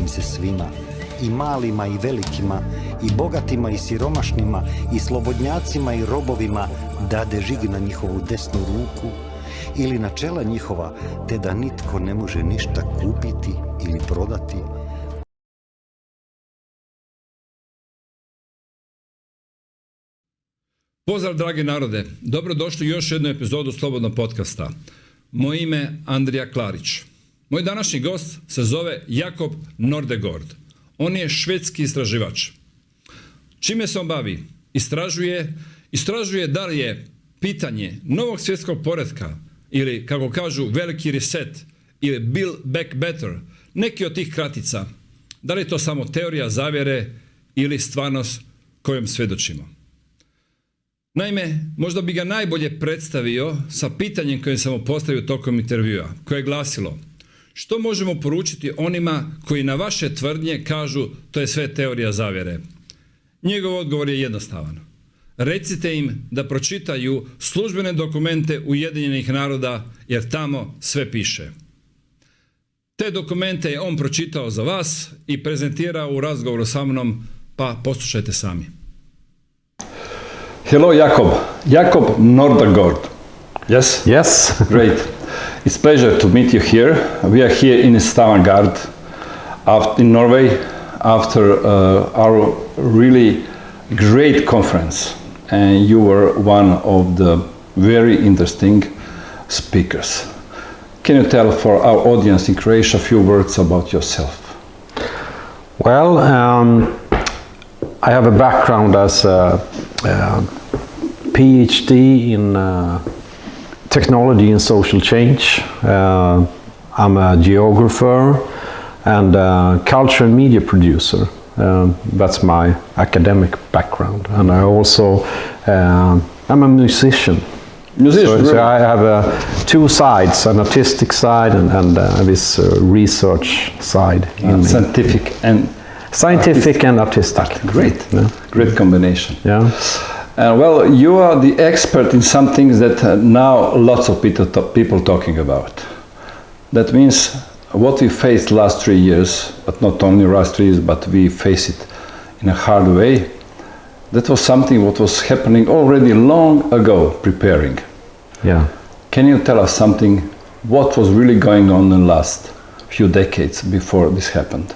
im se svima, i malima i velikima, i bogatima i siromašnima, i slobodnjacima i robovima, dade žig na njihovu desnu ruku ili na čela njihova, te da nitko ne može ništa kupiti ili prodati. Pozdrav dragi narode, dobrodošli u još jednu epizodu Slobodnog podcasta. Moje ime je Andrija Klaric. Moj današnji gost se zove Jakob Nordangård. On je švedski istraživač. Čime se on bavi? Istražuje da li je pitanje novog svjetskog poretka ili, kako kažu, veliki reset ili Build Back Better, neki od tih kratica. Da li je to samo teorija zavjere ili stvarnost kojom svjedočimo? Naime, možda bi ga najbolje predstavio sa pitanjem koje sam mu postavio tokom intervjua, koje je glasilo: što možemo poručiti onima koji na vaše tvrdnje kažu to je sve teorija zavjere? Njegov odgovor je jednostavan. Recite im da pročitaju službene dokumente Ujedinjenih naroda, jer tamo sve piše. Te dokumente je on pročitao za vas i prezentirao u razgovoru sa mnom, pa poslušajte sami. Hello, Jakob. Jakob Nordangård. Yes? Yes. Great. It's a pleasure to meet you here. We are here in Stavanger, in Norway, after our really great conference. And you were one of the very interesting speakers. Can you tell for our audience in Croatia a few words about yourself? Well, I have a background as a PhD in technology and social change. I'm a geographer and a culture and media producer. That's my academic background, and I also I'm a musician. So I have two sides: an artistic side and this research side. Scientific and artistic. Great, yeah. Great combination. Yeah. Well, you are the expert in some things that now lots of people talking about. That means what we faced last 3 years, but not only last 3 years, but we face it in a hard way. That was something what was happening already long ago, preparing. Yeah. Can you tell us something what was really going on in the last few decades before this happened?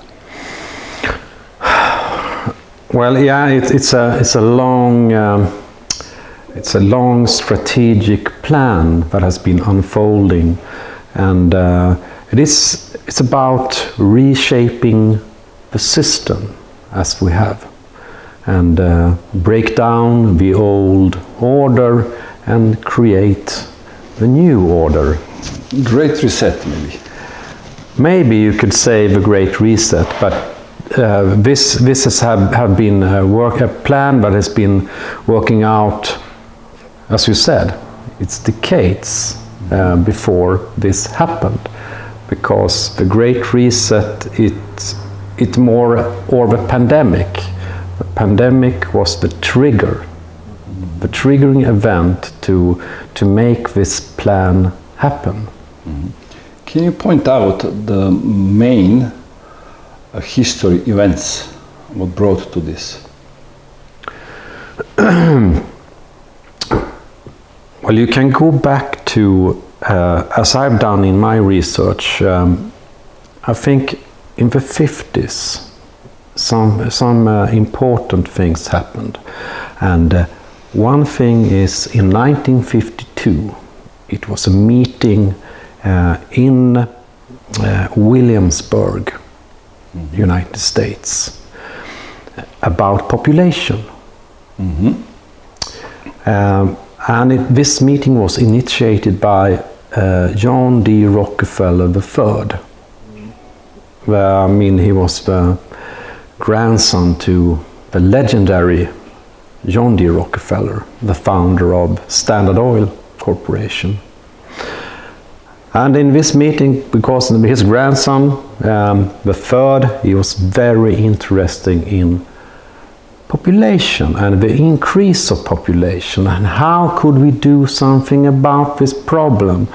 Well, yeah, it's a long strategic plan that has been unfolding, and it's about reshaping the system as we have, and break down the old order and create the new order. Great reset, maybe. Maybe you could say the great reset, but this has have been a plan that has been working out, as you said, it's decades before this happened, because the great reset it more, or the pandemic. The pandemic was the triggering event to make this plan happen. Mm-hmm. Can you point out the main history events what brought to this? Well, you can go back to, as I've done in my research, I think in the 50s some important things happened, and one thing is in 1952 it was a meeting in Williamsburg, United States, about population. Mm-hmm. And this meeting was initiated by John D. Rockefeller III. I mean, he was the grandson to the legendary John D. Rockefeller, the founder of Standard Oil Corporation. And in this meeting, because his grandson, the third, he was very interested in population and the increase of population, and how could we do something about this problem.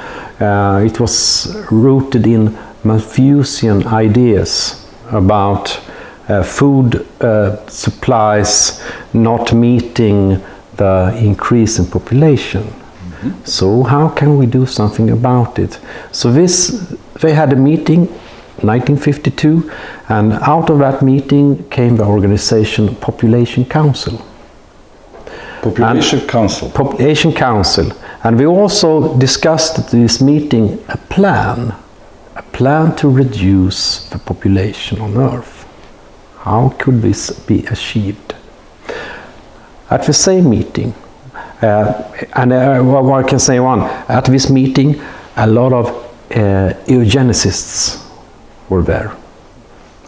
It was rooted in Malthusian ideas about food supplies not meeting the increase in population. So how can we do something about it? So they had a meeting 1952, and out of that meeting came the organization Population Council. Population Council. And we also discussed at this meeting a plan to reduce the population on Earth. How could this be achieved? At the same meeting, I can say at this meeting, a lot of eugenicists were there.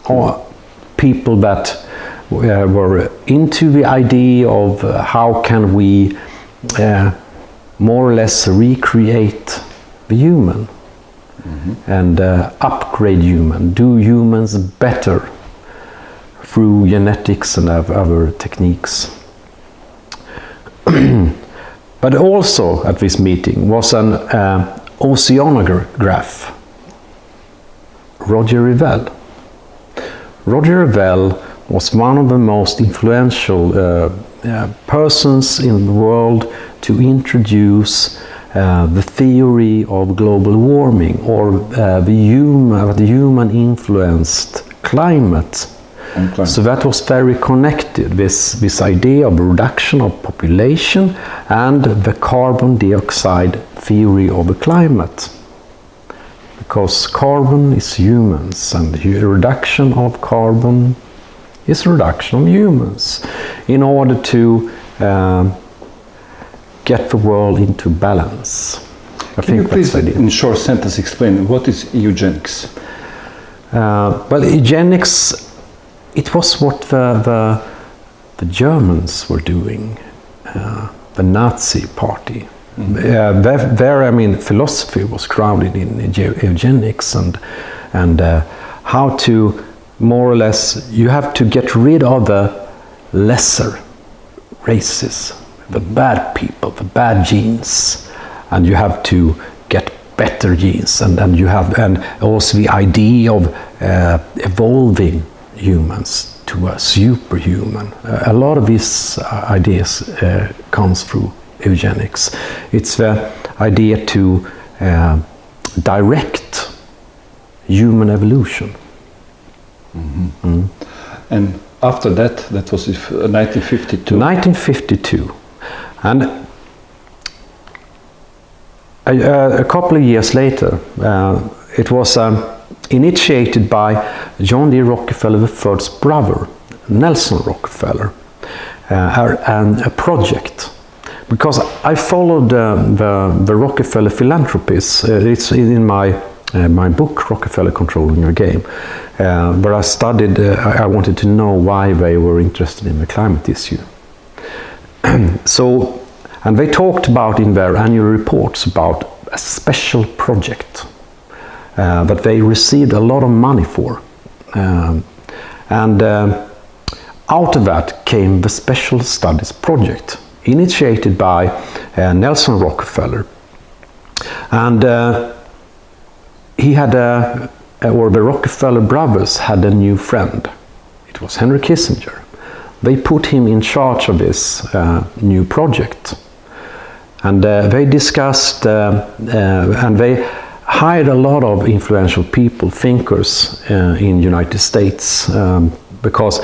Or people that were into the idea of how can we more or less recreate the human and upgrade human, do humans better through genetics and other techniques. But also at this meeting was an oceanograph, Roger Revelle. Roger Revelle was one of the most influential persons in the world to introduce the theory of global warming, or the human influenced climate. So that was very connected, this idea of reduction of population and the carbon dioxide theory of the climate. Because carbon is humans, and the reduction of carbon is reduction of humans in order to get the world into balance. Can you please, in short sentence, explain what is eugenics? Well, eugenics, it was what the Germans were doing, the Nazi party. Philosophy was grounded in eugenics and how to more or less, you have to get rid of the lesser races, the bad people, the bad genes, and you have to get better genes, and also the idea of evolving humans to a superhuman. A lot of these ideas comes through eugenics. It's the idea to direct human evolution. And after that was 1952. 1952, and a couple of years later, it was initiated by John D. Rockefeller III's brother, Nelson Rockefeller, and a project. Because I followed the Rockefeller philanthropists. It's in my book, Rockefeller Controlling Your Game, where I studied, I wanted to know why they were interested in the climate issue. So, and they talked about in their annual reports about a special project that they received a lot of money for. Out of that came the Special Studies Project, initiated by Nelson Rockefeller. And he had or the Rockefeller brothers had a new friend. It was Henry Kissinger. They put him in charge of this new project. And they discussed, and they hired a lot of influential people, thinkers in the United States, because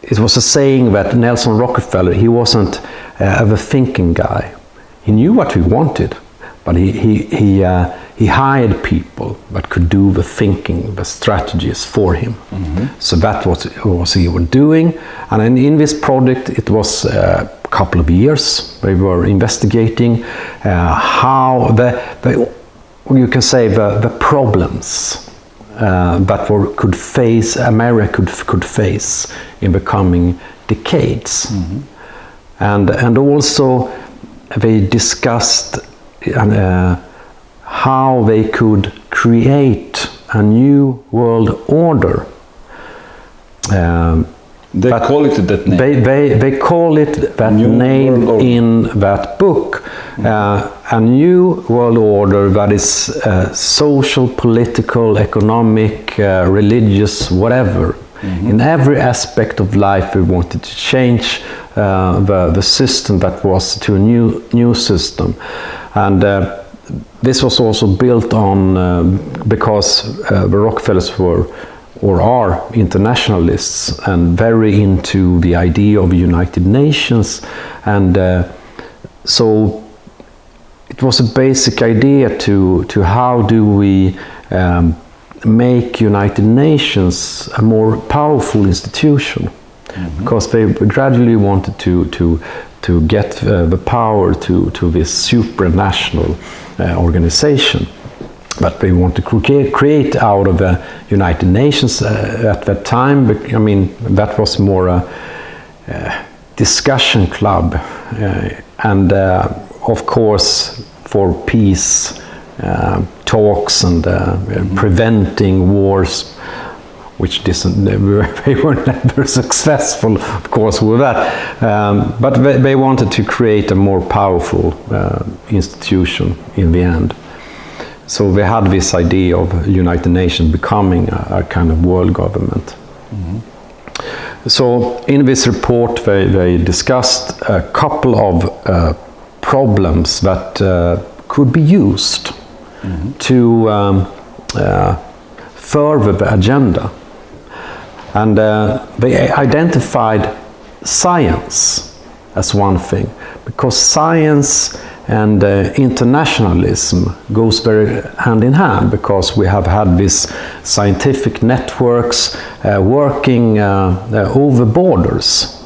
it was a saying that Nelson Rockefeller, he wasn't a thinking guy. He knew what he wanted, but he hired people that could do the thinking, the strategies for him. So that was he was doing. And in this project, it was a couple of years. They were investigating how you can say the problems that America could face in the coming decades. And also they discussed how they could create a new world order They call it that name. They call it that name in that book. A new world order that is social, political, economic, religious, whatever. In every aspect of life, we wanted to change the system that was to a new system. And this was also built on, because the Rockefellers were or are internationalists and very into the idea of the United Nations, and so it was a basic idea to how do we make United Nations a more powerful institution, because they gradually wanted to get the power to this supranational organization. But they want to create out of the United Nations at that time. I mean, that was more a discussion club, and of course for peace talks and preventing wars, which they were never successful, of course, with that. But they wanted to create a more powerful institution in the end. So they had this idea of United Nations becoming a kind of world government. So in this report they discussed a couple of problems that could be used to further the agenda. And they identified science as one thing, because science and internationalism goes very hand in hand, because we have had these scientific networks working over borders.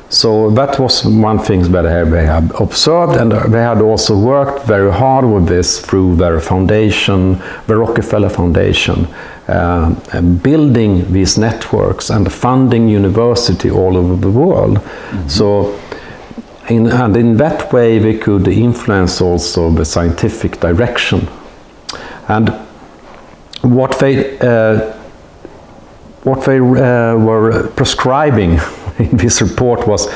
So that was one thing that they had observed, and they had also worked very hard with this through their foundation, the Rockefeller Foundation, building these networks and funding university all over the world. So and in that way we could influence also the scientific direction. And what they were prescribing in this report was,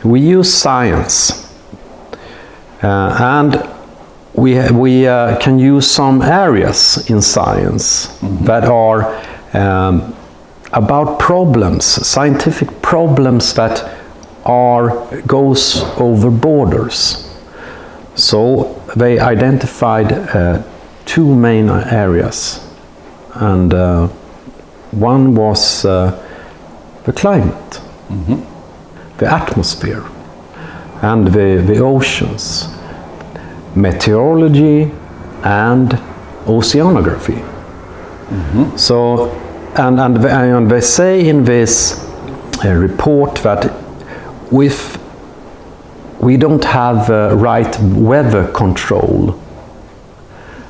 we use science and we can use some areas in science that are about problems, scientific problems that goes over borders. So they identified two main areas, and one was the climate, the atmosphere, and the oceans, meteorology and oceanography. So and they say in this report that if we don't have right weather control.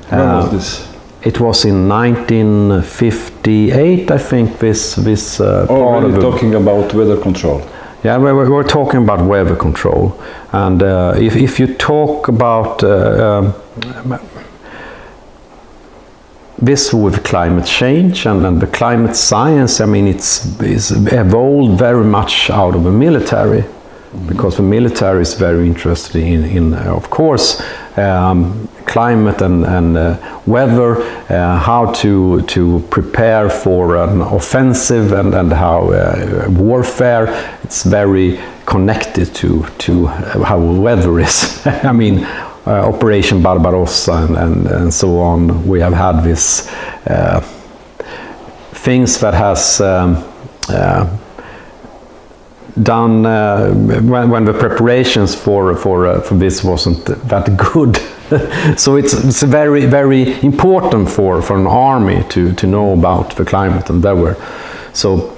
When was this? It was in 1958, I think. This part really of talking about weather control. Yeah, we're talking about weather control, and if you talk about this with climate change and the climate science, I mean, it's evolved very much out of the military, because the military is very interested in of course, climate and weather, how to prepare for an offensive and how warfare. It's very connected to how weather is. I mean, Operation Barbarossa and so on. We have had this things that has done when the preparations for this wasn't that good. So it's very, very important for an army to know about the climate and weather. So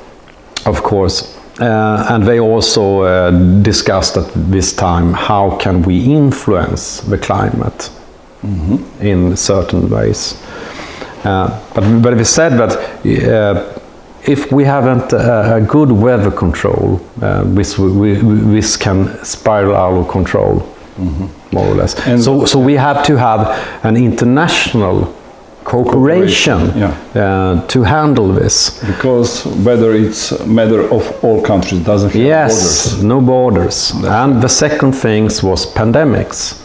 of course, and they also discussed at this time how can we influence the climate in certain ways. But we said that if we haven't a good weather control, this can spiral out of control, more or less. And so we have to have an international cooperation to handle this. Because whether it's a matter of all countries, doesn't have borders. No borders. And the second thing was pandemics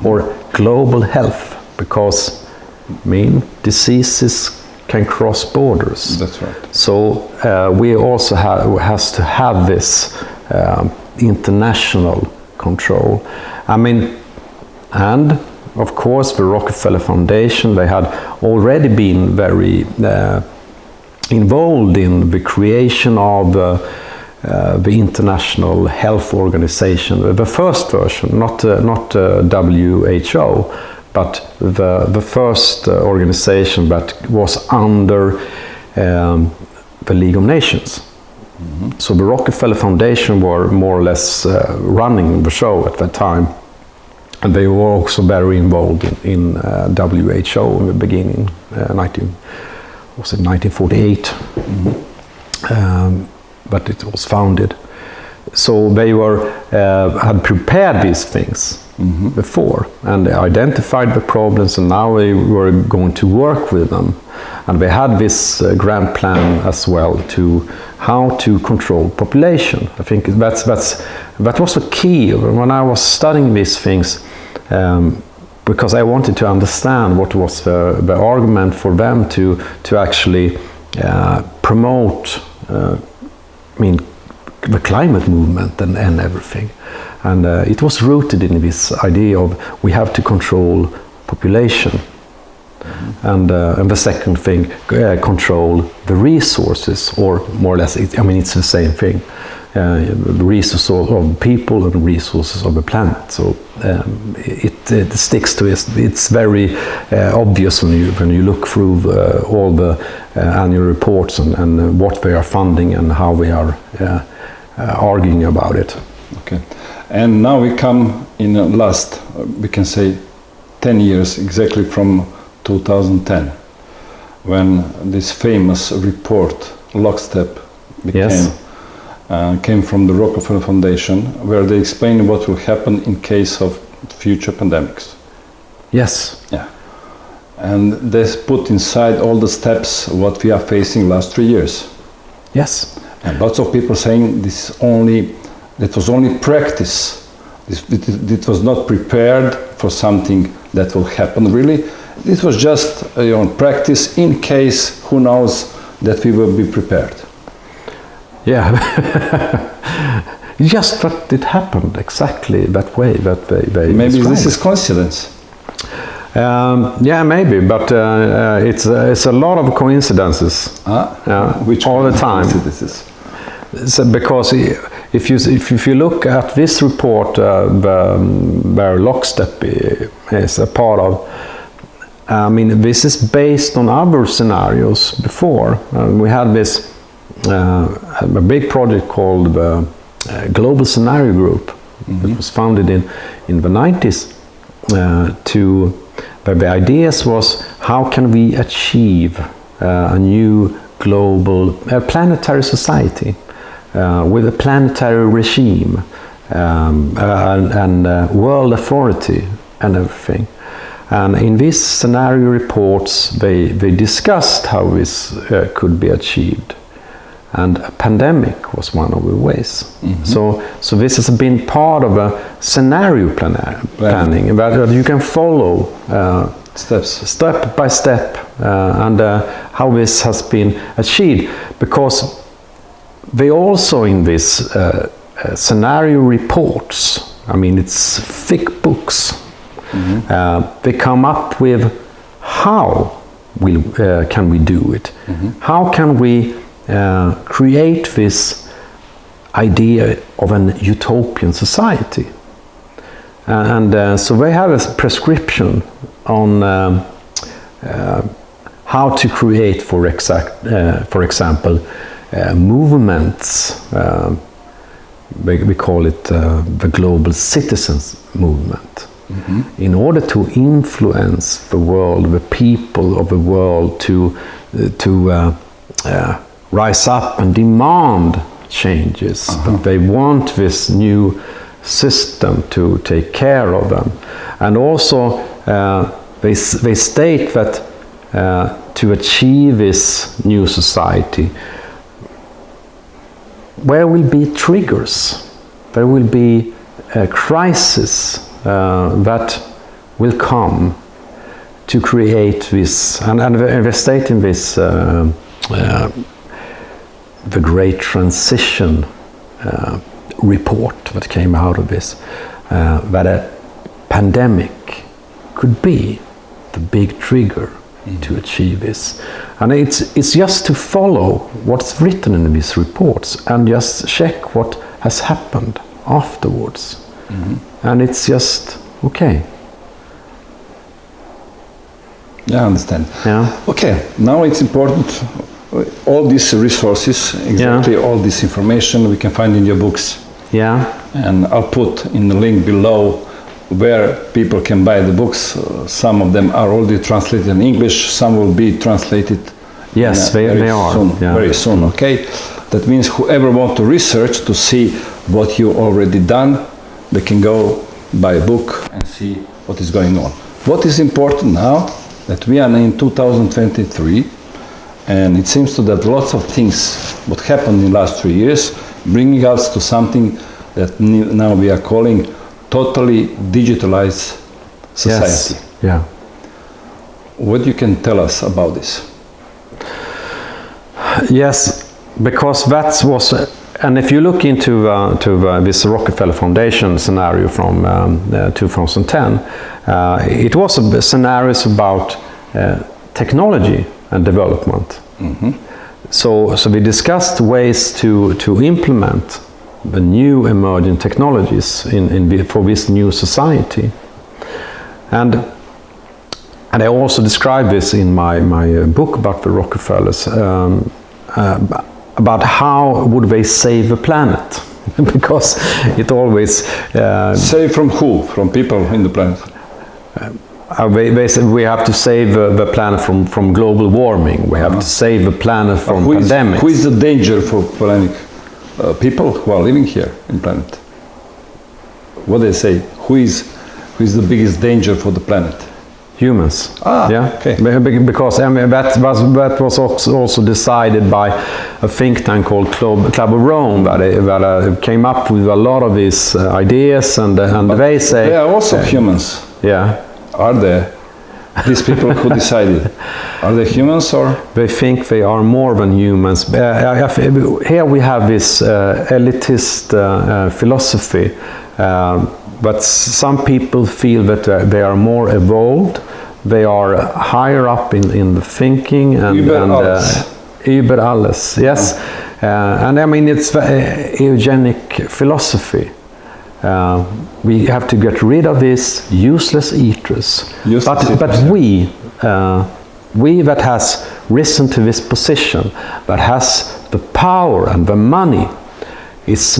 or global health, because diseases can cross borders. That's right. So we also has to have this international control. And of course the Rockefeller Foundation, they had already been very involved in the creation of the International Health Organization, the first version, not WHO, but the first organization that was under the League of Nations. So the Rockefeller Foundation were more or less running the show at that time, and they were also very involved in WHO in the beginning, 1948, but it was founded. So they had prepared these things before and identified the problems, and now they were going to work with them. And they had this grand plan as well to how to control population. I think that was the key when I was studying these things, because I wanted to understand what was the argument for them to actually promote the climate movement and everything. And it was rooted in this idea of we have to control population. And the second thing, control the resources, or more or less, it's the same thing. The resources of people and resources of the planet. So it sticks to it. It's very obvious when you look through all the annual reports and what they are funding and how we are arguing about it. Okay, and now we come in the last, we can say, 10 years exactly from 2010, when this famous report, Lockstep, came from the Rockefeller Foundation, where they explain what will happen in case of future pandemics. Yes. Yeah. And they put inside all the steps what we are facing last 3 years. Yes. And lots of people saying that was only practice. It was not prepared for something that will happen really. It was just practice in case, who knows, that we will be prepared. Yeah, just that it happened exactly that way that they maybe this is coincidence. Yeah, maybe, but it's a lot of coincidences. Which all the time. So because if you look at this report, where Lockstep is a part of, this is based on other scenarios before. We had this a big project called the Global Scenario Group. It was founded in the 90s. But the ideas was, how can we achieve a new global planetary society with a planetary regime and world authority and everything. And in these scenario reports, they discussed how this could be achieved. And a pandemic was one of the ways. So this has been part of a scenario planning that you can follow step by step, and how this has been achieved. Because they also, in this scenario reports, it's thick books. They come up with how can we do it? How can we create this idea of an utopian society? And so they have a prescription on how to create, for example, movements. We call it the global citizens movement. In order to influence the world, the people of the world, to rise up and demand changes. That they want this new system to take care of them. And also they state that to achieve this new society, where will be triggers? There will be a crisis that will come to create this, and we're stating this, the Great Transition report that came out of this, that a pandemic could be the big trigger to achieve this. And it's just to follow what's written in these reports and just check what has happened afterwards. And it's just okay. Yeah, I understand. Yeah. Okay, now it's important, all these resources, exactly all this information we can find in your books. Yeah. And I'll put in the link below where people can buy the books. Some of them are already translated in English, some will be translated Yes, they are. soon, Yeah. very soon, okay? That means whoever wants to research to see what you already done, they can go buy a book and see what is going on. What is important now, that we are in 2023, and it seems to that lots of things what happened in the last 3 years, bringing us to something that now we are calling totally digitalized society. Yes. Yeah. What you can tell us about this? Yes, because that was, and if you look into this Rockefeller Foundation scenario from 2010, it was a scenarios about technology and development. So we discussed ways to implement the new emerging technologies for this new society, and I also describe this in my book about the Rockefellers, about how would they save the planet, because it always Save from who? From people in the planet? they say we have to save the planet from global warming. We have to save the planet from pandemics. Who is the danger for planet? People who are living here in planet. What they say? Who is the biggest danger for the planet? Humans. Yeah. Okay. Because I mean, that was also decided by a think tank called Club of Rome that came up with a lot of these ideas, and they say they are also humans. Yeah. Are there? These people who decided, are they humans or? They think they are more than humans. Here we have this elitist philosophy, but some people feel that they are more evolved. They are higher up in the thinking and über alles. Yes, and I mean it's eugenic philosophy. We have to get rid of these useless eaters. But we that has risen to this position, that has the power and the money, it's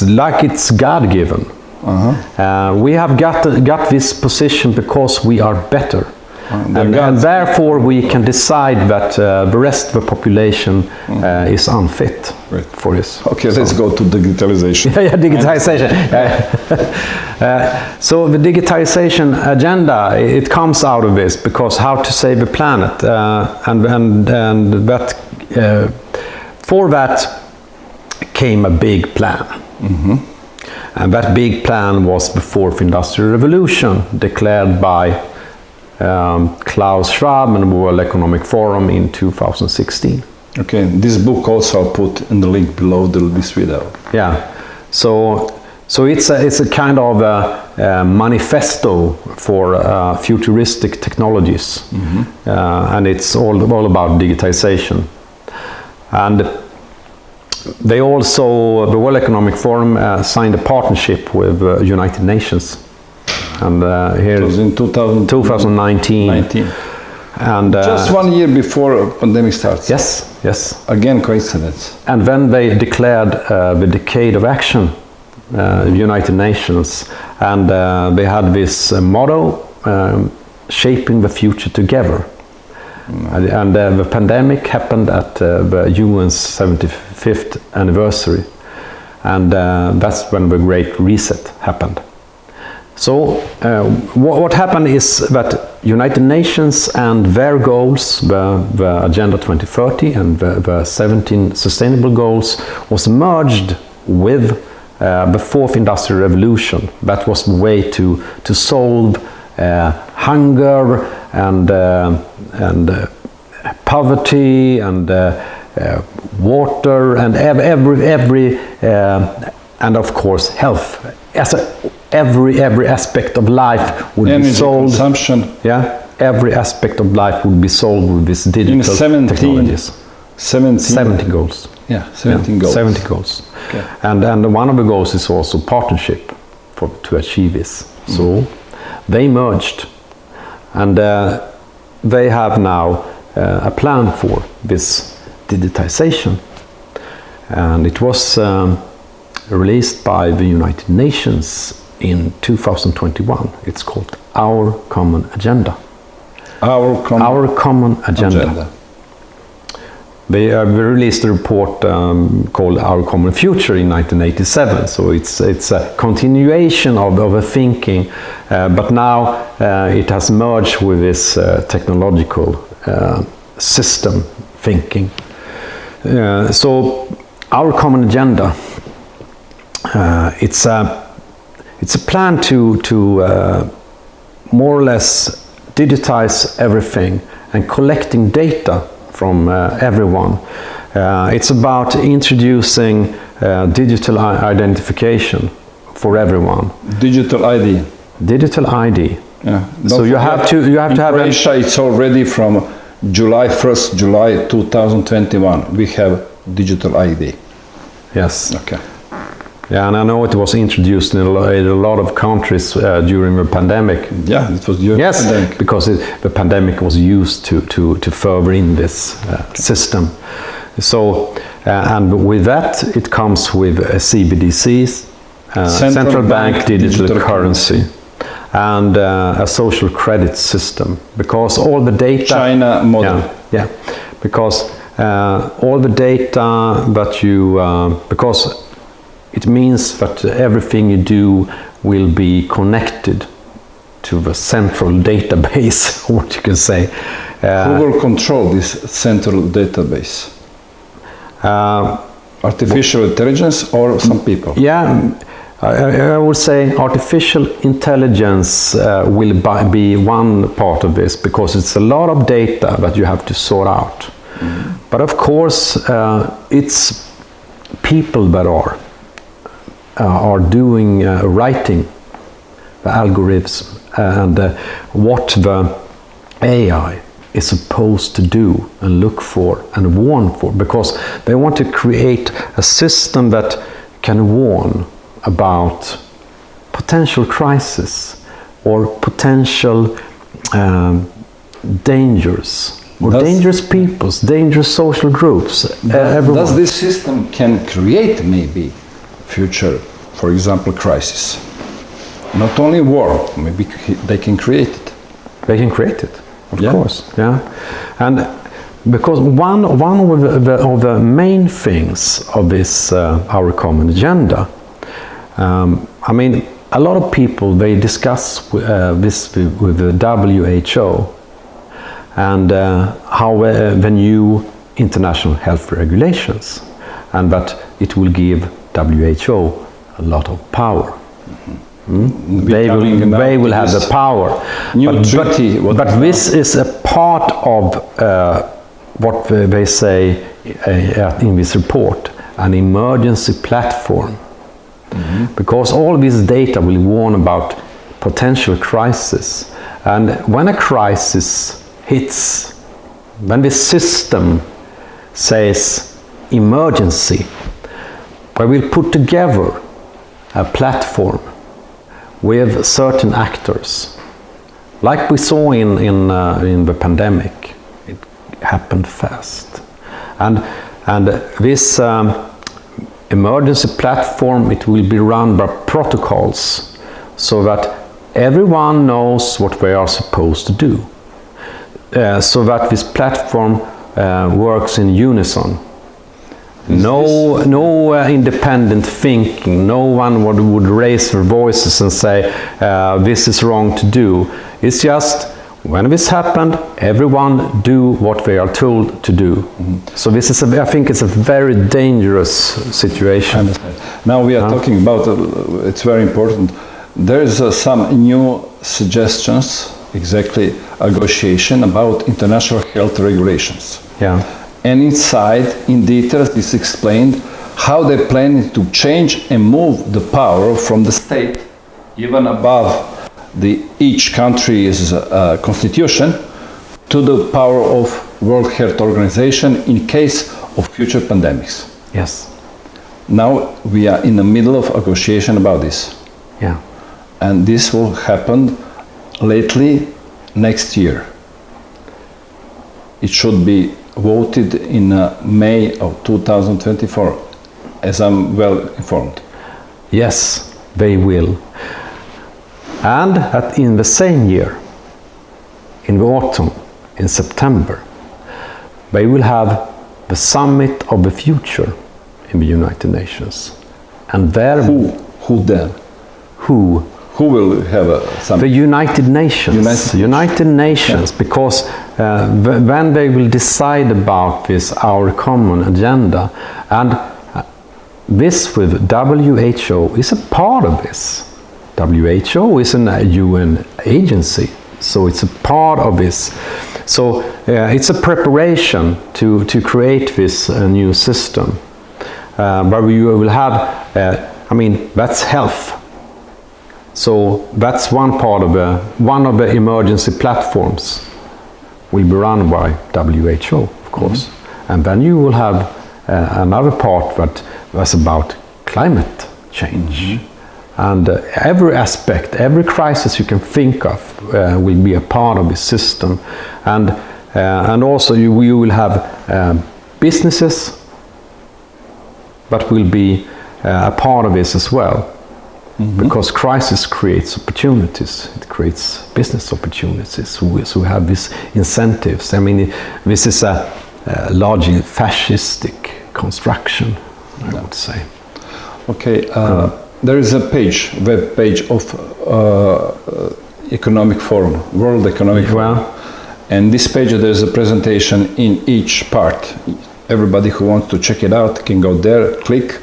like it's God-given. We have got this position because we are better. And therefore we can decide that the rest of the population is unfit for this. Okay, let's go to digitalization. Yeah, digitalization. So the digitalization agenda, it comes out of this, because how to save the planet, and that for that came a big plan. And that big plan was the fourth industrial revolution, declared by Klaus Schwab and the World Economic Forum in 2016. Okay, this book also I'll put in the link below this video. Yeah, so it's a kind of a manifesto for futuristic technologies, and it's all about digitization. And they also, the World Economic Forum signed a partnership with United Nations. And here it was in 2019. And just 1 year before pandemic starts. Yes. Again, coincidence. And then they declared the Decade of Action, United Nations, and they had this motto, shaping the future together. And the pandemic happened at the UN's 75th anniversary, and that's when the Great Reset happened. So what happened is that United Nations and their goals, the Agenda 2030 and the 17 Sustainable Goals, was merged with the Fourth Industrial Revolution. That was the way to solve hunger and poverty and water and every and of course health. Every aspect of life would be solved. Consumption. Yeah, every aspect of life would be solved with this digital technologies. 70 goals. Yeah, 17 goals. 70 goals. Okay. And one of the goals is also partnership to achieve this. So they merged, and they have now a plan for this digitization, and it was released by the United Nations in 2021. It's called Our Common Agenda. Our Common Agenda. They released a report called Our Common Future in 1987. So it's a continuation of a thinking, but now it has merged with this technological system thinking. So Our Common Agenda. It's a plan to more or less digitize everything and collecting data from everyone. It's about introducing digital identification for everyone. Digital ID. Digital ID. Yeah. So you have to have. Croatia, it's already from July 2021. We have digital ID. Yes. Okay. Yeah, and I know it was introduced in a lot of countries during the pandemic. Yeah, it was during the pandemic. Because the pandemic was used to further in this system. So, and with that, it comes with CBDCs, central bank digital currency, and a social credit system. Because all the data... China model. Yeah, because all the data that you... because it means that everything you do will be connected to the central database, what you can say. Who will control this central database? Artificial intelligence or some people? Yeah, I would say artificial intelligence will be one part of this, because it's a lot of data that you have to sort out. Mm-hmm. But of course, it's people that are doing writing the algorithms and what the AI is supposed to do and look for and warn for, because they want to create a system that can warn about potential crisis or potential dangers or dangerous peoples, dangerous social groups. Does this system can create maybe future, for example, crisis? Not only war, maybe they can create it. They can create it, of course, yeah. And because one of the main things of this Our Common Agenda, I mean, a lot of people, they discuss this with the WHO and how the new international health regulations, and that it will give WHO a lot of power. Mm-hmm. They will have the power. But this is a part of what they say in this report, an emergency platform. Mm-hmm. Because all this data will warn about potential crisis. And when a crisis hits, when the system says emergency, we will put together a platform with certain actors, like we saw in the pandemic. It happened fast, and this emergency platform, it will be run by protocols, so that everyone knows what they are supposed to do, so that this platform works in unison. No independent thinking. No one would raise their voices and say this is wrong to do. It's just when this happened, everyone do what they are told to do. So this is, I think, it's a very dangerous situation. Now we are talking about. It's very important. There is some new suggestions, exactly negotiation about international health regulations. Yeah. And inside, in details, is explained how they plan to change and move the power from the state, even above each country's constitution, to the power of World Health Organization in case of future pandemics. Yes. Now we are in the middle of negotiation about this. Yeah. And this will happen lately next year. It should be voted in May of 2024, as I'm well informed. Yes, they will. And in the same year, in the autumn, in September, they will have the Summit of the Future in the United Nations. And there... Who then? Who? Who will have a summit? The United Nations. United Nations, yeah. Because when they will decide about this, our common agenda, and this with WHO is a part of this. WHO is a UN agency, so it's a part of this. So it's a preparation to create this new system. But we will have, I mean, that's health. So that's one part of the emergency platforms will be run by WHO, of course. And then you will have another part that was about climate change. And every aspect, every crisis you can think of will be a part of the system. And also you will have businesses that will be a part of this as well. Because crisis creates opportunities, it creates business opportunities. So we have these incentives. I mean, this is a largely fascistic construction, I would say. Okay, there is a web page of Economic Forum, World Economic Forum. And this page, there is a presentation in each part. Everybody who wants to check it out can go there, click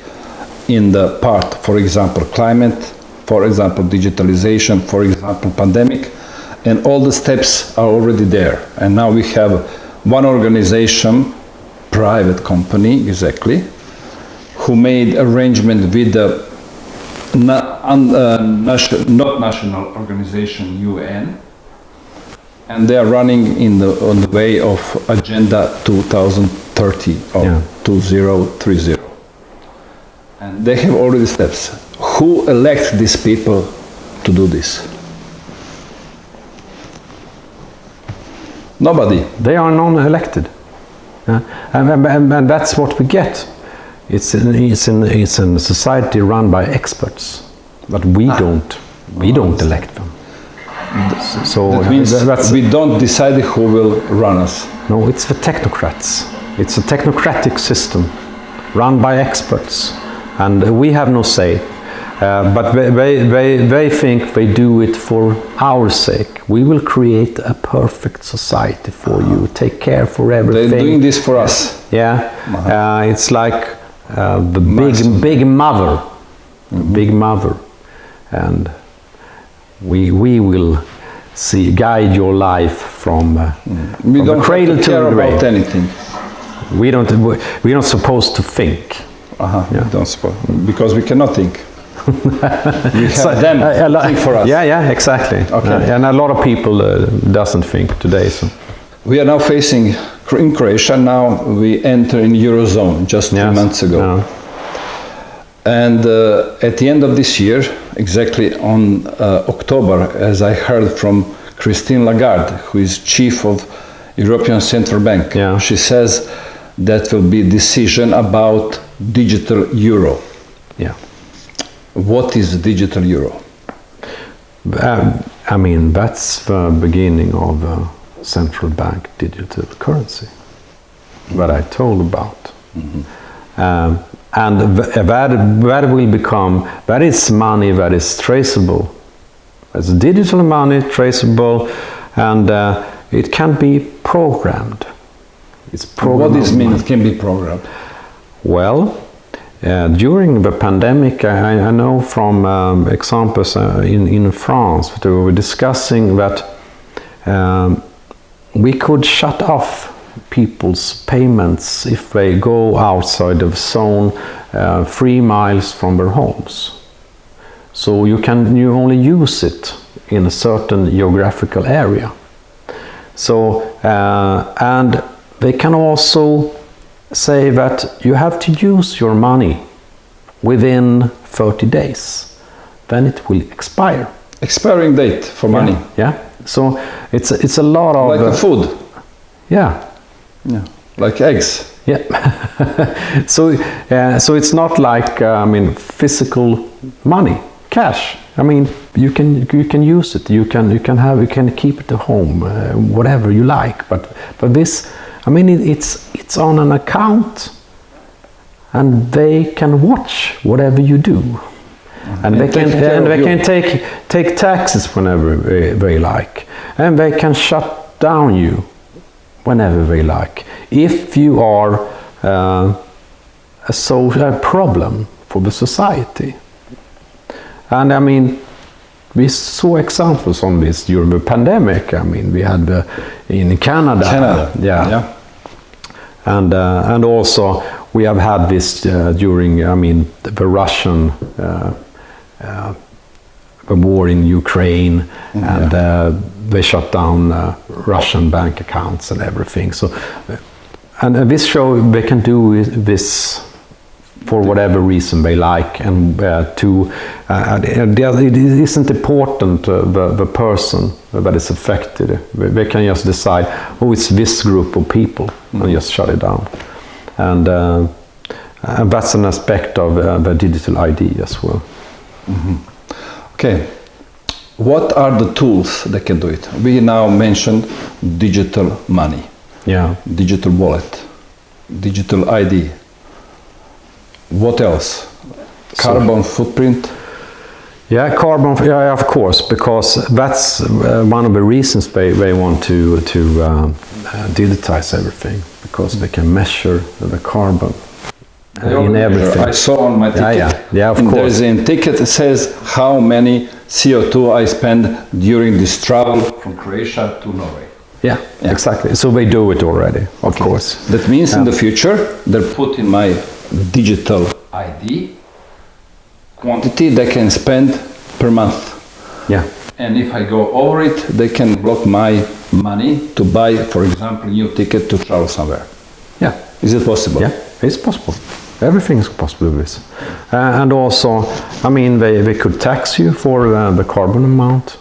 in the part, for example, climate, for example, digitalization, for example, pandemic, and all the steps are already there. And now we have one organization, private company, exactly, who made arrangement with the not national organization, UN, and they are running on the way of Agenda 2030 or 2030. And they have already steps. Who elect these people to do this? Nobody. They are non-elected. And that's what we get. It's in a society run by experts, but we don't elect them. So that means we don't decide who will run us. No, it's the technocrats. It's a technocratic system run by experts. And we have no say, but they think they do it for our sake. We will create a perfect society for you. Take care for everything. They're doing this for us. Yeah, it's like the big mother, big mother, and we will guide your life from the cradle to the grave. About anything. We're not supposed to think. Don't suppose, because we cannot think. We have them think for us. Yeah, exactly. Okay. And a lot of people doesn't think today. So we are now facing in Croatia. Now we enter in Eurozone just 2 months ago. Yeah. And at the end of this year, exactly on October, as I heard from Christine Lagarde, who is chief of European Central Bank, she says that will be decision about digital euro. Yeah. What is the digital euro? I mean, that's the beginning of the central bank digital currency that I told about. and that will become, that is money that is traceable. It's digital money, traceable, and it can be programmed. It's programmed. What does mean it can be programmed? Well, during the pandemic, I know from examples in France, they were discussing that we could shut off people's payments if they go outside of zone 3 miles from their homes. So you only use it in a certain geographical area. So and they can also say that you have to use your money within 30 days, then it will expire. Expiring date for money. Yeah. So it's a lot of like food. Yeah. Yeah. Like eggs. Yeah. So it's not like physical money, cash. I mean, you can use it. You can keep it at home, whatever you like. But this, I mean, it's on an account, and they can watch whatever you do, and they can take taxes whenever they like, and they can shut down you whenever they like, if you are a problem for the society. And I mean, we saw examples on this during the pandemic. I mean, we had in Canada. Yeah. And also we have had this during, the Russian the war in Ukraine, and they shut down Russian bank accounts and everything. So, and this show they can do this for whatever reason they like, and it isn't important the person that is affected. They can just decide, oh, it's this group of people, and just shut it down. And that's an aspect of the digital ID as well. Mm-hmm. Okay, what are the tools that can do it? We now mentioned digital money, digital wallet, digital ID. What else? Carbon footprint? Yeah, carbon. Yeah, of course, because that's one of the reasons they want to digitize everything, because they can measure the carbon in everything. I saw on my ticket. Yeah, of course. There's a ticket that says how many CO2 I spend during this travel from Croatia to Norway. Yeah, exactly. So they do it already, of course. That means in the future they're put in my digital ID quantity they can spend per month. Yeah. And if I go over it, they can block my money to buy, for example, new ticket to travel somewhere. Yeah. Is it possible? Yeah, it's possible. Everything is possible with this. And also, I mean, they could tax you for the carbon amount.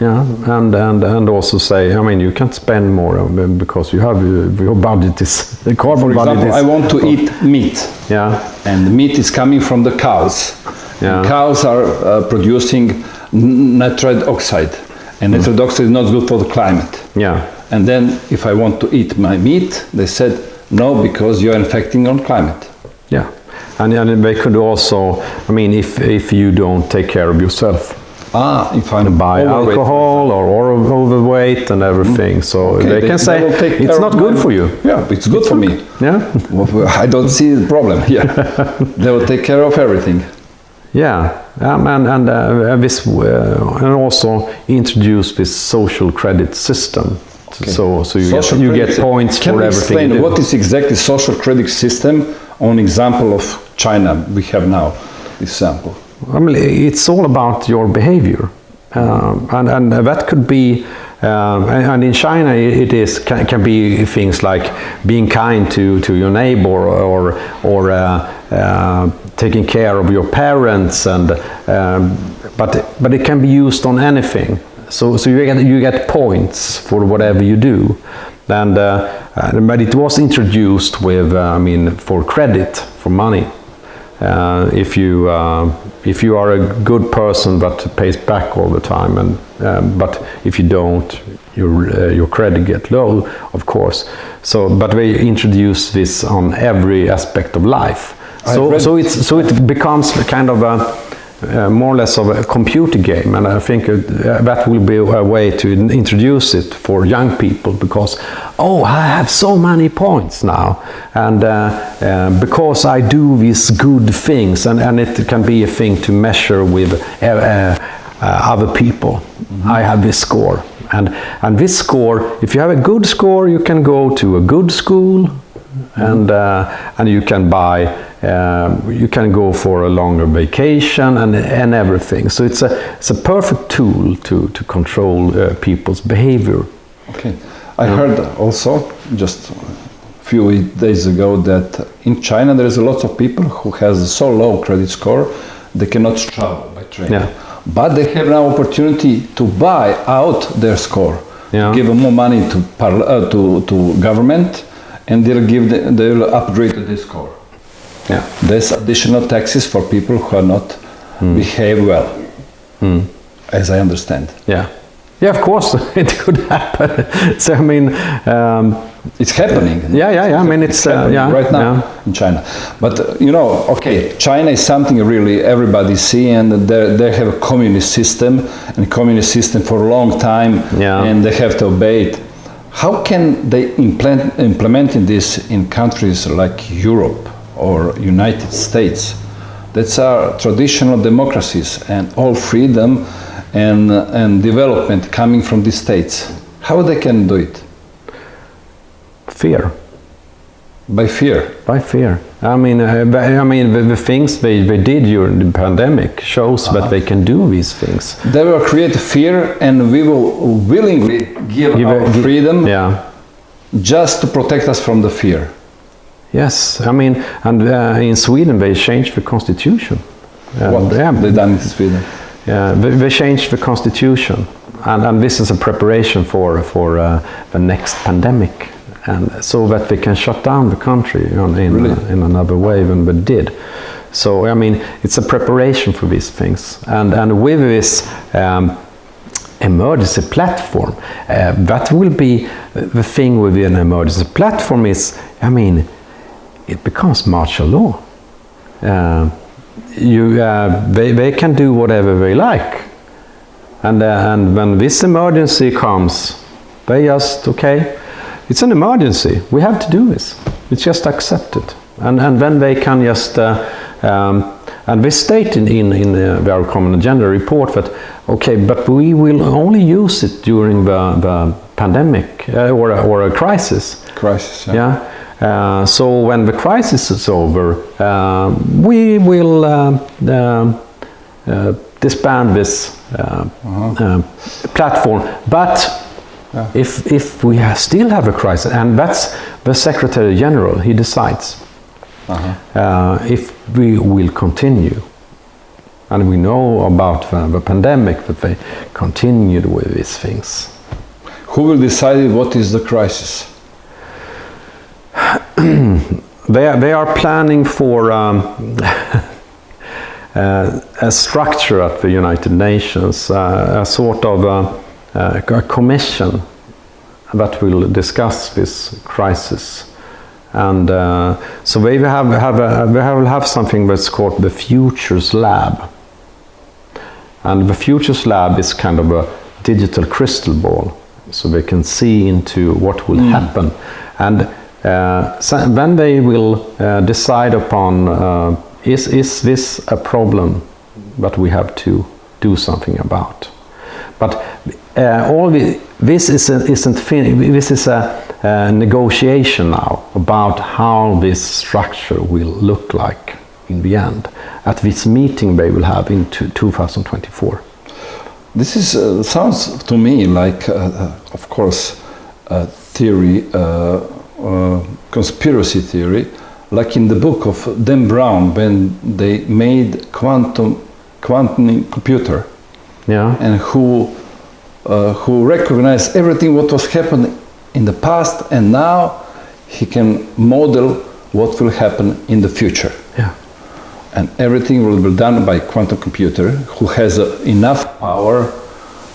Yeah, and also say, I mean, you can't spend more because you have your budget is the carbon budget. For example, I want to eat meat. Yeah, and the meat is coming from the cows. Yeah, and cows are producing nitrous oxide, and nitrous oxide is not good for the climate. Yeah, and then if I want to eat my meat, they said no, because you are infecting on climate. Yeah, and they could also, I mean, if you don't take care of yourself. If I buy alcohol or overweight and everything, so they can say it's not good for you. Yeah, it's good for me. Yeah, I don't see the problem here. They will take care of everything. Yeah, and this and also introduce this social credit system. Okay. So you get points for everything. Can you explain what is exactly social credit system on example of China we have now? This sample. I mean, it's all about your behavior, and that could be, and in China it is can be things like being kind to your neighbor, or taking care of your parents, and but it can be used on anything. So you get points for whatever you do, and but it was introduced with for credit, for money. If you if you are a good person but pays back all the time, and but if you don't, your credit get low, of course. So, but they introduce this on every aspect of life. So it becomes kind of a more or less of a computer game, and I think that will be a way to introduce it for young people, because I have so many points now, and because I do these good things, and it can be a thing to measure with other people. I have this score, and this score, if you have a good score, you can go to a good school, and you can buy. You can go for a longer vacation and everything. So it's a perfect tool to control people's behavior. Okay, I heard also just a few days ago that in China there is a lot of people who has so low credit score they cannot travel by train. Yeah. But they have now opportunity to buy out their score, give more money to government, and they'll upgrade the score. Yeah. There's additional taxes for people who are not behave well, as I understand. Yeah, of course it could happen. So I mean, it's happening. Yeah. I mean, it's right now in China. But okay, China is something really everybody see, and they have a communist system, and communist system for a long time, and they have to obey it. How can they implement this in countries like Europe or United States? That's our traditional democracies, and all freedom and development coming from these states. How they can do it? Fear. By fear. By fear. I mean, the things they did during the pandemic shows that they can do these things. They will create fear, and we will willingly give our freedom just to protect us from the fear. Yes, I mean, and in Sweden they changed the constitution. What they done in Sweden? Yeah, they changed the constitution, and this is a preparation for the next pandemic, and so that they can shut down the country in another way than they did. So I mean, it's a preparation for these things, and with this emergency platform, that will be the thing with an emergency platform is, I mean, it becomes martial law. They can do whatever they like, and when this emergency comes, they just it's an emergency. We have to do this. It's just accepted, and then they can just and they state in their common agenda report that but we will only use it during the pandemic or a crisis. Crisis. Yeah. So when the crisis is over, we will disband this platform. But if we still have a crisis, and that's the Secretary General, he decides if we will continue. And we know about the pandemic that they continued with these things. Who will decide what is the crisis? They are planning for a structure at the United Nations, a sort of a commission that will discuss this crisis, and so they will have something that's called the Futures Lab, and the Futures Lab is kind of a digital crystal ball, so they can see into what will happen, and then they will decide upon is this a problem that we have to do something about. But this isn't finished. This is a negotiation now about how this structure will look like in the end at this meeting they will have in 2024. This is sounds to me like, of course, a theory. Conspiracy theory, like in the book of Dan Brown when they made quantum computer, and who recognized everything what was happening in the past, and now he can model what will happen in the future. and everything will be done by quantum computer who has enough power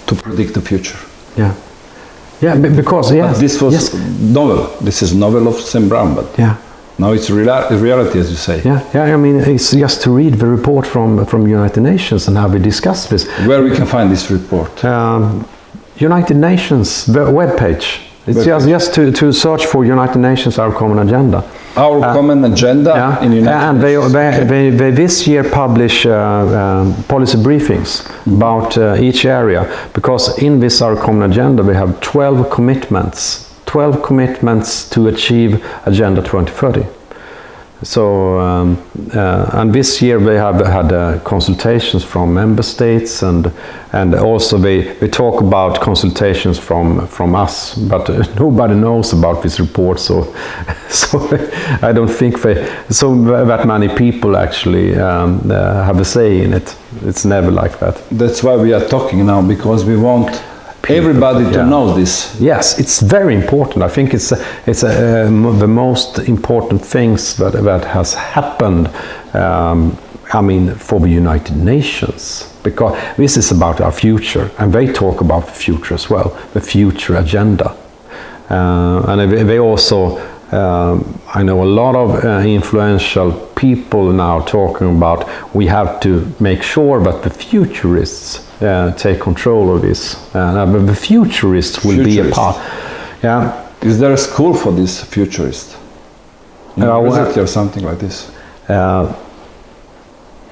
to predict the future. Yeah. Yeah, because But this was novel. This is novel of Sam Brown, but now it's reality, as you say. I mean, it's just to read the report from United Nations and how we discuss this. Where we can find this report? United Nations webpage. It's just to search for United Nations, Our Common Agenda. Our Common Agenda in United Nations. And they this year publish policy briefings about each area, because in this Our Common Agenda we have 12 commitments to achieve Agenda 2030. So, and this year they have had consultations from member states, and also they talk about consultations from us, but nobody knows about this report. So I don't think that many people actually have a say in it. It's never like that. That's why we are talking now, because we want everybody to know this. Yes, it's very important. I think it's the most important things that has happened. I mean, for the United Nations, because this is about our future, and they talk about the future as well, the future agenda. And they also, I know a lot of influential people now talking about we have to make sure that the futurists take control of this. The futurists will be a part. Yeah. Is there a school for this futurist? University or something like this?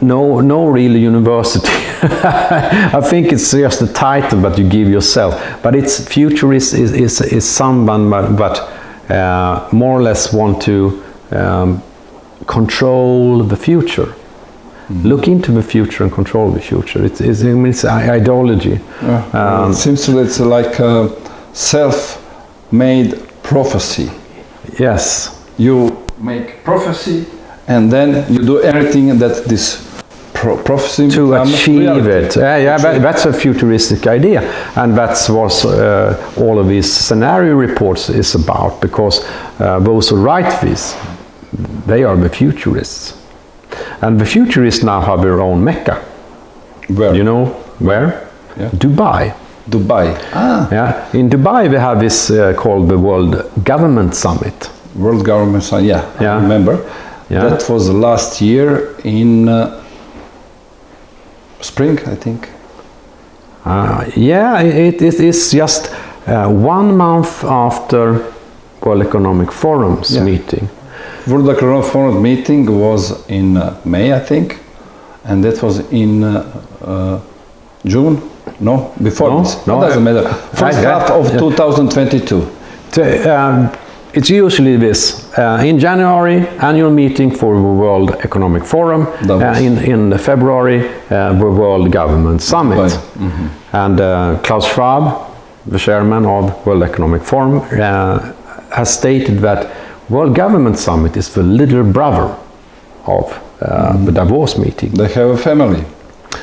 No real university. I think it's just a title that you give yourself. But it's futurist is someone that more or less want to control the future. Look into the future and control the future. It's ideology. It seems it's like a self-made prophecy. Yes. You make prophecy, and then you do everything that this prophecy to achieve reality. it. That's a futuristic idea, and that's what all of these scenario reports is about. Because those who write this, they are the futurists. And the futurists now have their own Mecca. Where? You know where? Yeah. Dubai. Yeah. In Dubai we have this called the World Government Summit. World Government Summit, I remember. Yeah. That was last year in spring, I think. It is just 1 month after World Economic Forum's meeting. World Economic Forum meeting was in May, I think, and that was in June. No, before this. No, doesn't matter. First half of 2022. It's usually this. In January, annual meeting for the World Economic Forum. In February, the World Government Summit. And Klaus Schwab, the chairman of World Economic Forum, has stated that World Government Summit is the little brother of the Davos meeting. They have a family.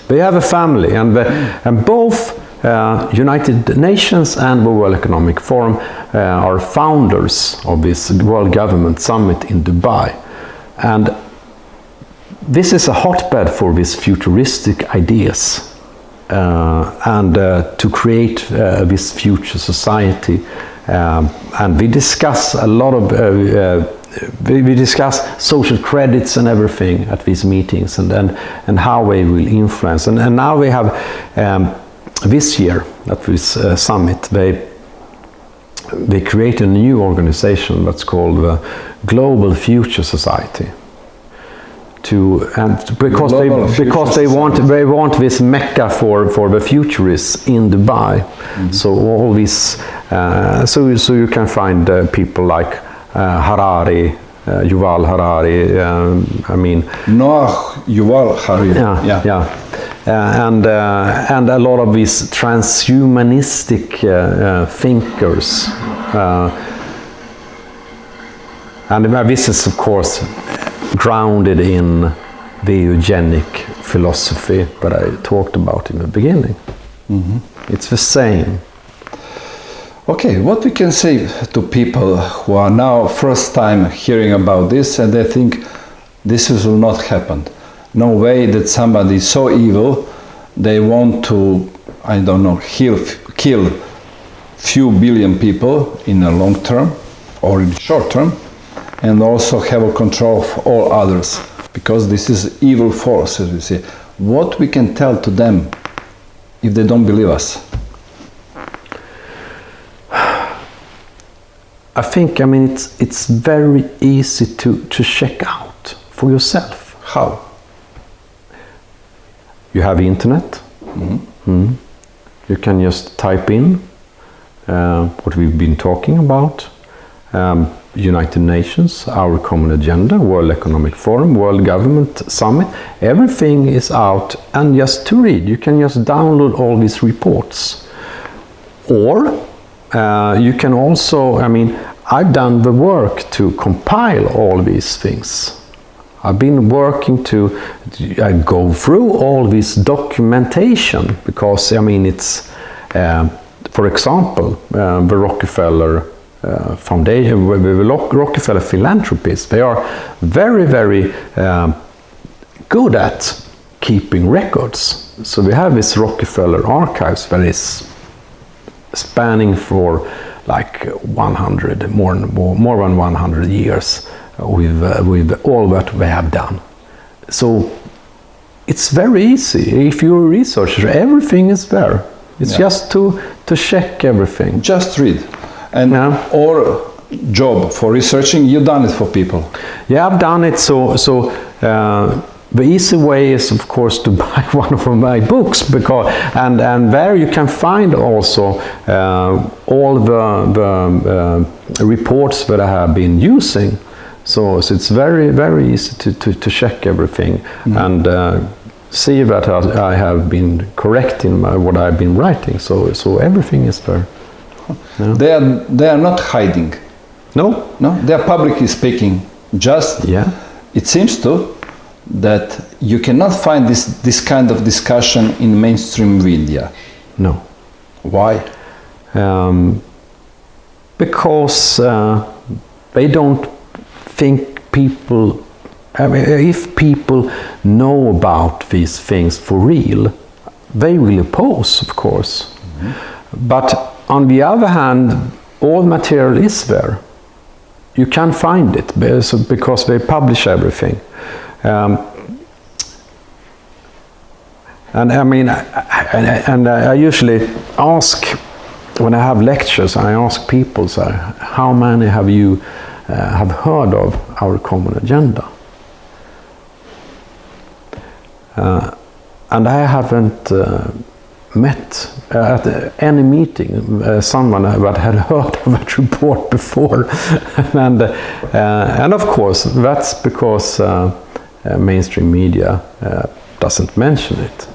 They have a family, and both United Nations and the World Economic Forum are founders of this World Government Summit in Dubai. And this is a hotbed for these futuristic ideas and to create this future society. And we discuss a lot of we discuss social credits and everything at these meetings, and how they will influence. And now we have this year at this summit they create a new organization that's called the Global Future Society. Because they want this Mecca for the futurists in Dubai. So all these so you can find people like Harari, Yuval Harari. I mean Noah Yuval Harari. And a lot of these transhumanistic thinkers. And this is of course grounded in the eugenic philosophy that I talked about in the beginning. It's the same. Okay, what we can say to people who are now first time hearing about this and they think this will not happen. no way that somebody is so evil, they want to, I don't know, kill few billion people in the long term or in the short term, and also have a control of all others, because this is evil force, as we say. What we can tell to them if they don't believe us? I think, I mean, it's very easy to check out for yourself. How? You have internet. You can just type in what we've been talking about. United Nations, our common agenda, World Economic Forum, World Government Summit. Everything is out and just to read. You can just download all these reports. Or you can also, I mean, I've done the work to compile all these things. I've been working to go through all this documentation because, I mean, it's, for example, the Rockefeller Foundation, the Rockefeller philanthropists, they are very, very good at keeping records. So we have this Rockefeller archives that is spanning for like 100, more than 100 years with all that they have done. So it's very easy. If you're a researcher, everything is there. It's just to check everything. Just read. And or job for researching, you've done it for people. Yeah, I've done it. So the easy way is, of course, to buy one of my books, because and there you can find also all the reports that I have been using. So it's very, very easy to check everything and see that I have been correct in what I've been writing. So everything is there. Yeah. They are not hiding. No, they are publicly speaking. Just it seems to that you cannot find this kind of discussion in mainstream media. No. Why? Because they don't think people. I mean, if people know about these things for real, they will oppose, of course. But on the other hand, all material is there. You can find it because they publish everything. And I mean, I usually ask, when I have lectures, I ask people, so, how many have you have heard of our common agenda? And I haven't met at any meeting someone that had heard of that report before. And of course, that's because mainstream media doesn't mention it.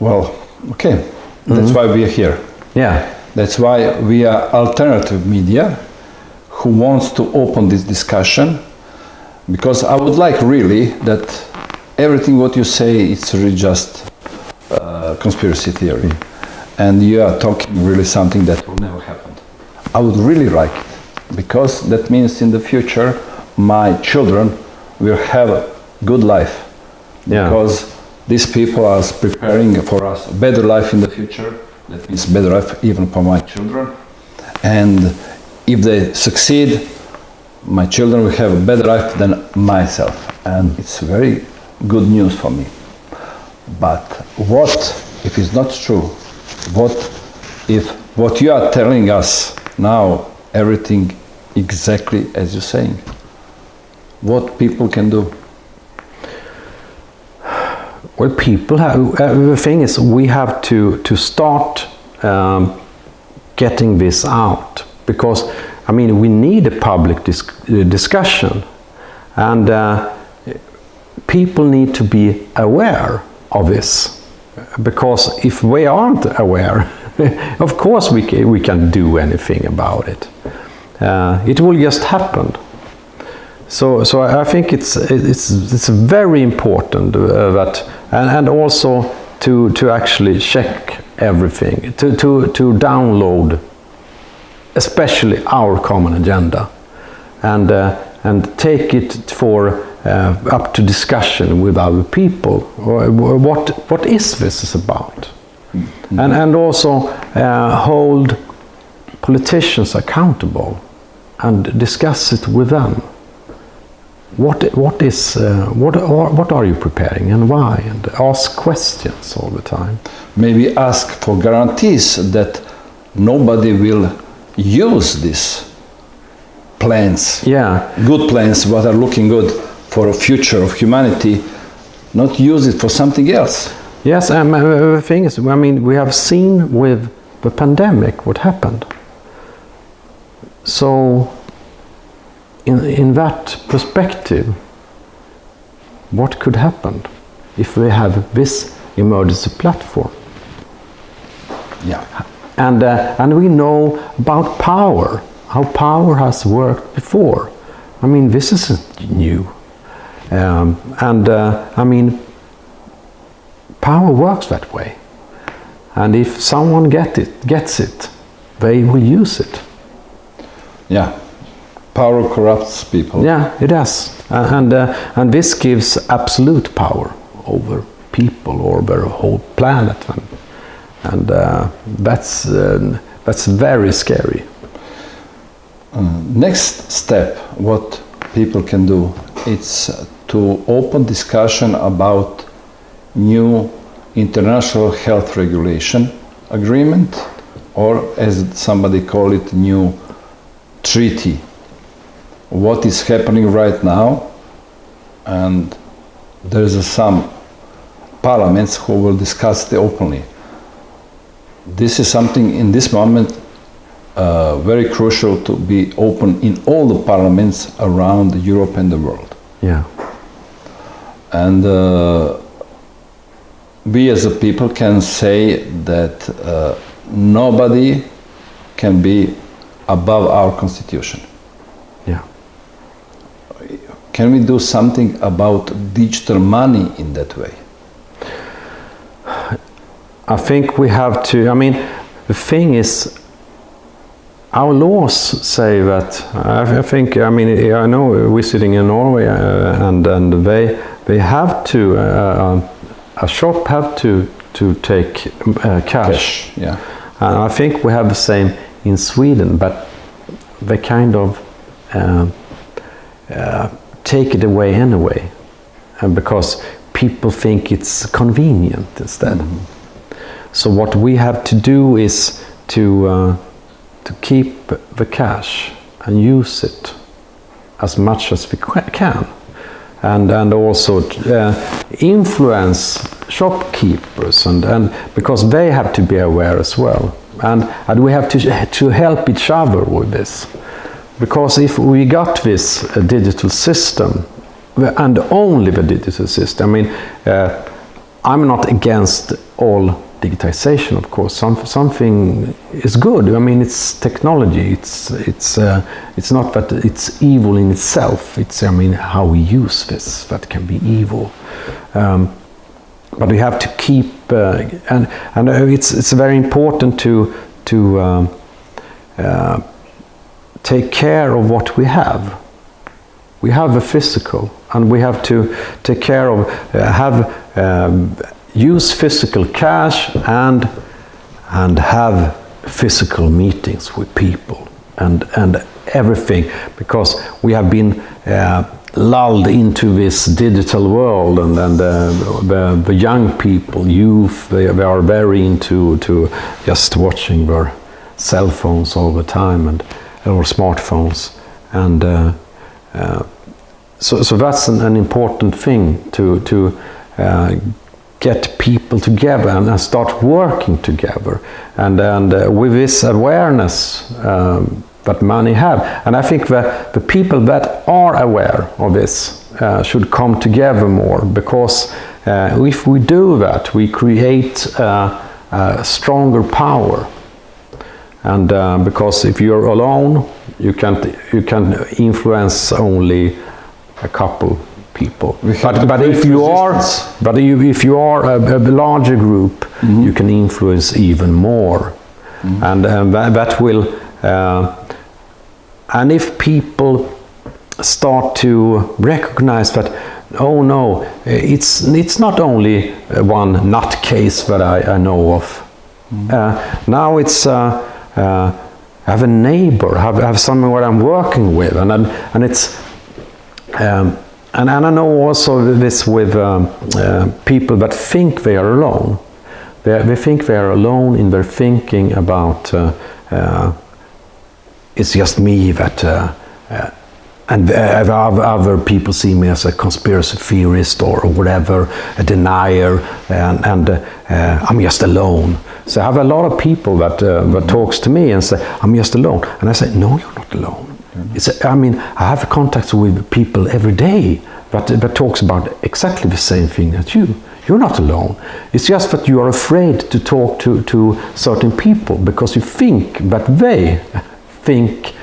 Well, okay, that's why we are here. Yeah. That's why we are alternative media who wants to open this discussion, because I would like really that everything what you say, it's really just conspiracy theory, and you are talking really something that will never happen. I would really like it, because that means in the future my children will have a good life. Because these people are preparing for us a better life in the future. That means better life even for my children, and if they succeed, my children will have a better life than myself, and it's very good news for me. But what if it's not true? What if what you are telling us now, everything exactly as you're saying? What people can do? Well, people have, the thing is, we have to start getting this out, because, I mean, we need a public discussion, and people need to be aware of this, because if we aren't aware, of course we can do anything about it. It will just happen. So I think it's very important that, and also to actually check everything, to download, especially our common agenda, and take it for up to discussion with other people. What is this about? Mm-hmm. And also hold politicians accountable and discuss it with them. What are you preparing and why? And ask questions all the time. Maybe ask for guarantees that nobody will use these plans, good plans, what are looking good for a future of humanity, not use it for something else. Yes, the thing is, I mean, we have seen with the pandemic what happened. So, in that perspective, what could happen if we have this emergency platform? Yeah. And we know about power, how power has worked before. I mean, this isn't new. I mean, power works that way. And if someone gets it, they will use it. Yeah. Power corrupts people. Yeah, it does. And this gives absolute power over people or their whole planet. And that's very scary. Next step, what people can do, it's to open discussion about new international health regulation agreement, or as somebody call it, new treaty. What is happening right now, and there's some parliaments who will discuss it openly. This is something in this moment very crucial to be open in all the parliaments around Europe and the world. Yeah. And we as a people can say that nobody can be above our constitution. Yeah. Can we do something about digital money in that way? I think we have to, I mean, the thing is, our laws say that, I think, I mean, I know we're sitting in Norway and they have to, a shop have to take cash. Yeah. And I think we have the same in Sweden, but they kind of take it away anyway, and because people think it's convenient instead. Mm-hmm. So what we have to do is to keep the cash and use it as much as we can, and also influence shopkeepers and because they have to be aware as well, and we have to help each other with this, because if we got this digital system and only the digital system, I mean, I'm not against all digitization, of course. Something is good. I mean, it's technology. It's not that it's evil in itself. It's, I mean, how we use this that can be evil. But we have to keep and it's very important to take care of what we have. We have the physical, and we have to take care of use physical cash and have physical meetings with people and everything, because we have been lulled into this digital world, and the young people, youth, they are very into just watching their cell phones all the time or smartphones, and so that's an important thing to get people together and start working together, and with this awareness that many have, and I think that the people that are aware of this should come together more, because if we do that, we create a stronger power, and because if you're alone, you can influence only a couple people. But if you are a larger group, mm-hmm. you can influence even more, mm-hmm. and that will. And if people start to recognize that, oh no, it's not only one nutcase that I know of. Now it's have a neighbor, have someone where I'm working with, and it's and I know also this with people that think they are alone. They think they are alone in their thinking about it's just me that and other people see me as a conspiracy theorist or whatever, a denier, and I'm just alone. So I have a lot of people that talks to me and say, I'm just alone. And I say, no, you're not alone. I mean, I have contacts with people every day that talks about exactly the same thing as you. You're not alone. It's just that you are afraid to talk to certain people because you think that they think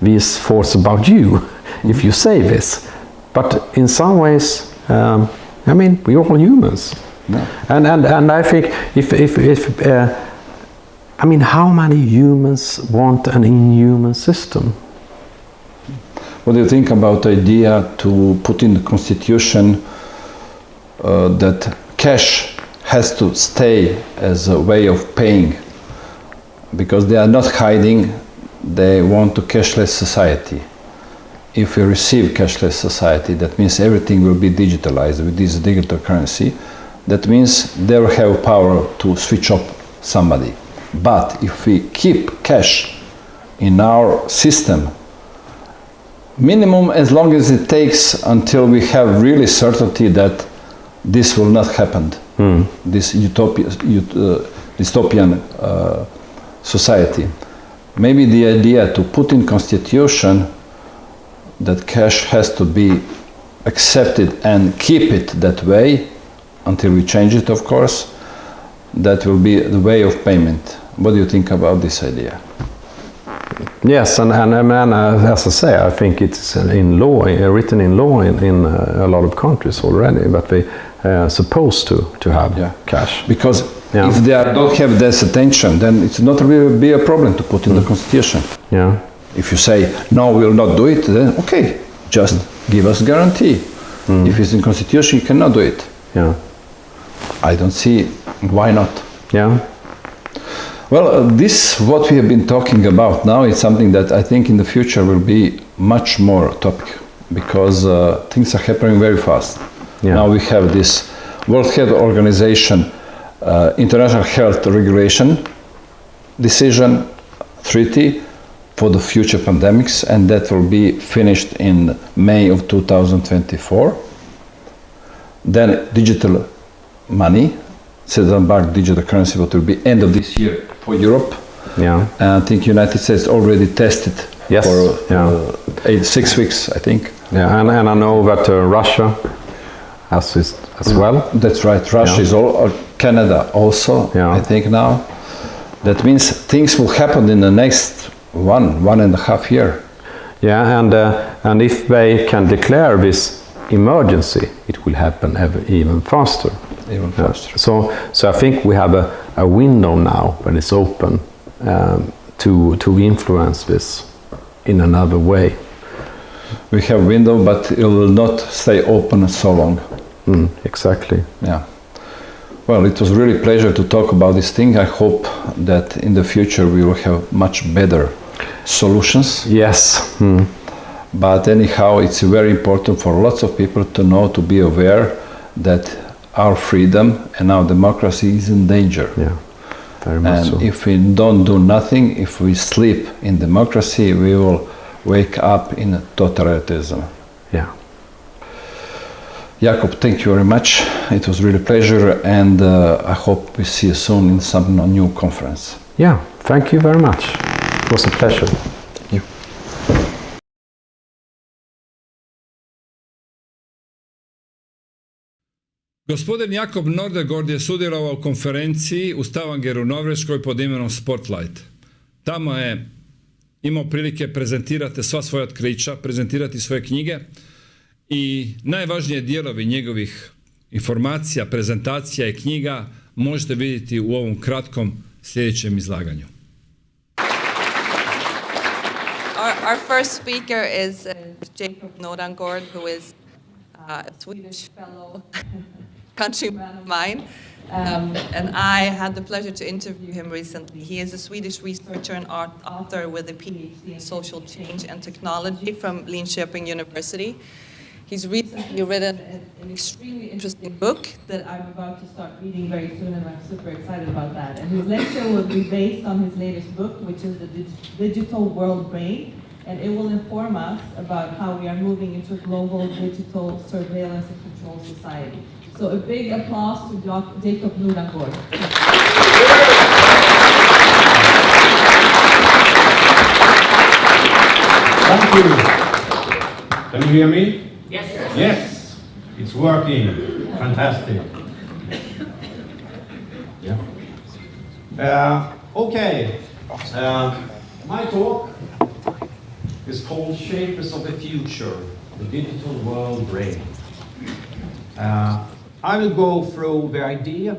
these thoughts about you if you say this. But in some ways, I mean, we're all humans. No. And I think if I mean, how many humans want an inhuman system? What do you think about the idea to put in the constitution that cash has to stay as a way of paying? Because they are not hiding, they want a cashless society. If we receive cashless society, that means everything will be digitalized with this digital currency. That means they will have power to switch off somebody. But if we keep cash in our system, minimum as long as it takes until we have really certainty that this will not happen, this dystopian society. Maybe the idea to put in constitution that cash has to be accepted and keep it that way until we change it, of course, that will be the way of payment. What do you think about this idea? Yes, and as I say, I think it's in law, written in law in a lot of countries already, that they are supposed to have cash. Because if they don't have this attention, then it's not really be a problem to put in the constitution. Yeah. If you say, no, we will not do it, then okay, just give us guarantee. If it's in constitution, you cannot do it. Yeah. I don't see why not. Yeah. Well, this, what we have been talking about now, is something that I think in the future will be much more topic, because things are happening very fast. Yeah. Now we have this World Health Organization International Health Regulation decision, treaty for the future pandemics, and that will be finished in May of 2024. Then digital money, central bank digital currency, what will be end of this year for Europe. Yeah. And I think United States already tested for 6 weeks, I think. Yeah, and I know that Russia has this as well. That's right. Russia is all, Canada also, I think now. That means things will happen in the next 1.5 year. Yeah, and if they can declare this emergency, it will happen even faster. Even faster. So I think we have a window now when it's open to influence this in another way. We have window, but it will not stay open so long. Exactly. Yeah. Well, it was really a pleasure to talk about this thing. I hope that in the future we will have much better solutions. Yes. But anyhow, it's very important for lots of people to know, to be aware that our freedom and our democracy is in danger. Yeah, very much so. And if we don't do nothing, if we sleep in democracy, we will wake up in totalitarianism. Yeah. Jakob, thank you very much. It was really a pleasure, and I hope we see you soon in some new conference. Yeah, thank you very much. It was a pleasure. Thank you. Gospodin Jakob Nordangård je sudjelovao u konferenciji u Stavangeru, Norveškoj pod imenom Spotlight. Tamo je imao prilike prezentirati sva svoja otkrića, prezentirati svoje knjige i najvažnije dijelovi njegovih informacija, prezentacija i knjiga možete vidjeti u ovom kratkom sljedećem izlaganju. Our first speaker is Jacob Nordangård, who is a Swedish fellow countryman of mine. And I had the pleasure to interview him recently. He is a Swedish researcher and author with a PhD in social change and technology from Linköping University. He's recently written an extremely interesting book that I'm about to start reading very soon, and I'm super excited about that. And his lecture will be based on his latest book, which is The Digital World Brain, and it will inform us about how we are moving into a global digital surveillance and control society. So a big applause to Jacob Nordangård. Thank you. Can you hear me? Yes. Yes, it's working. Fantastic. Yeah. Okay. My talk is called Shapers of the Future, the Digital World Brain. I will go through the idea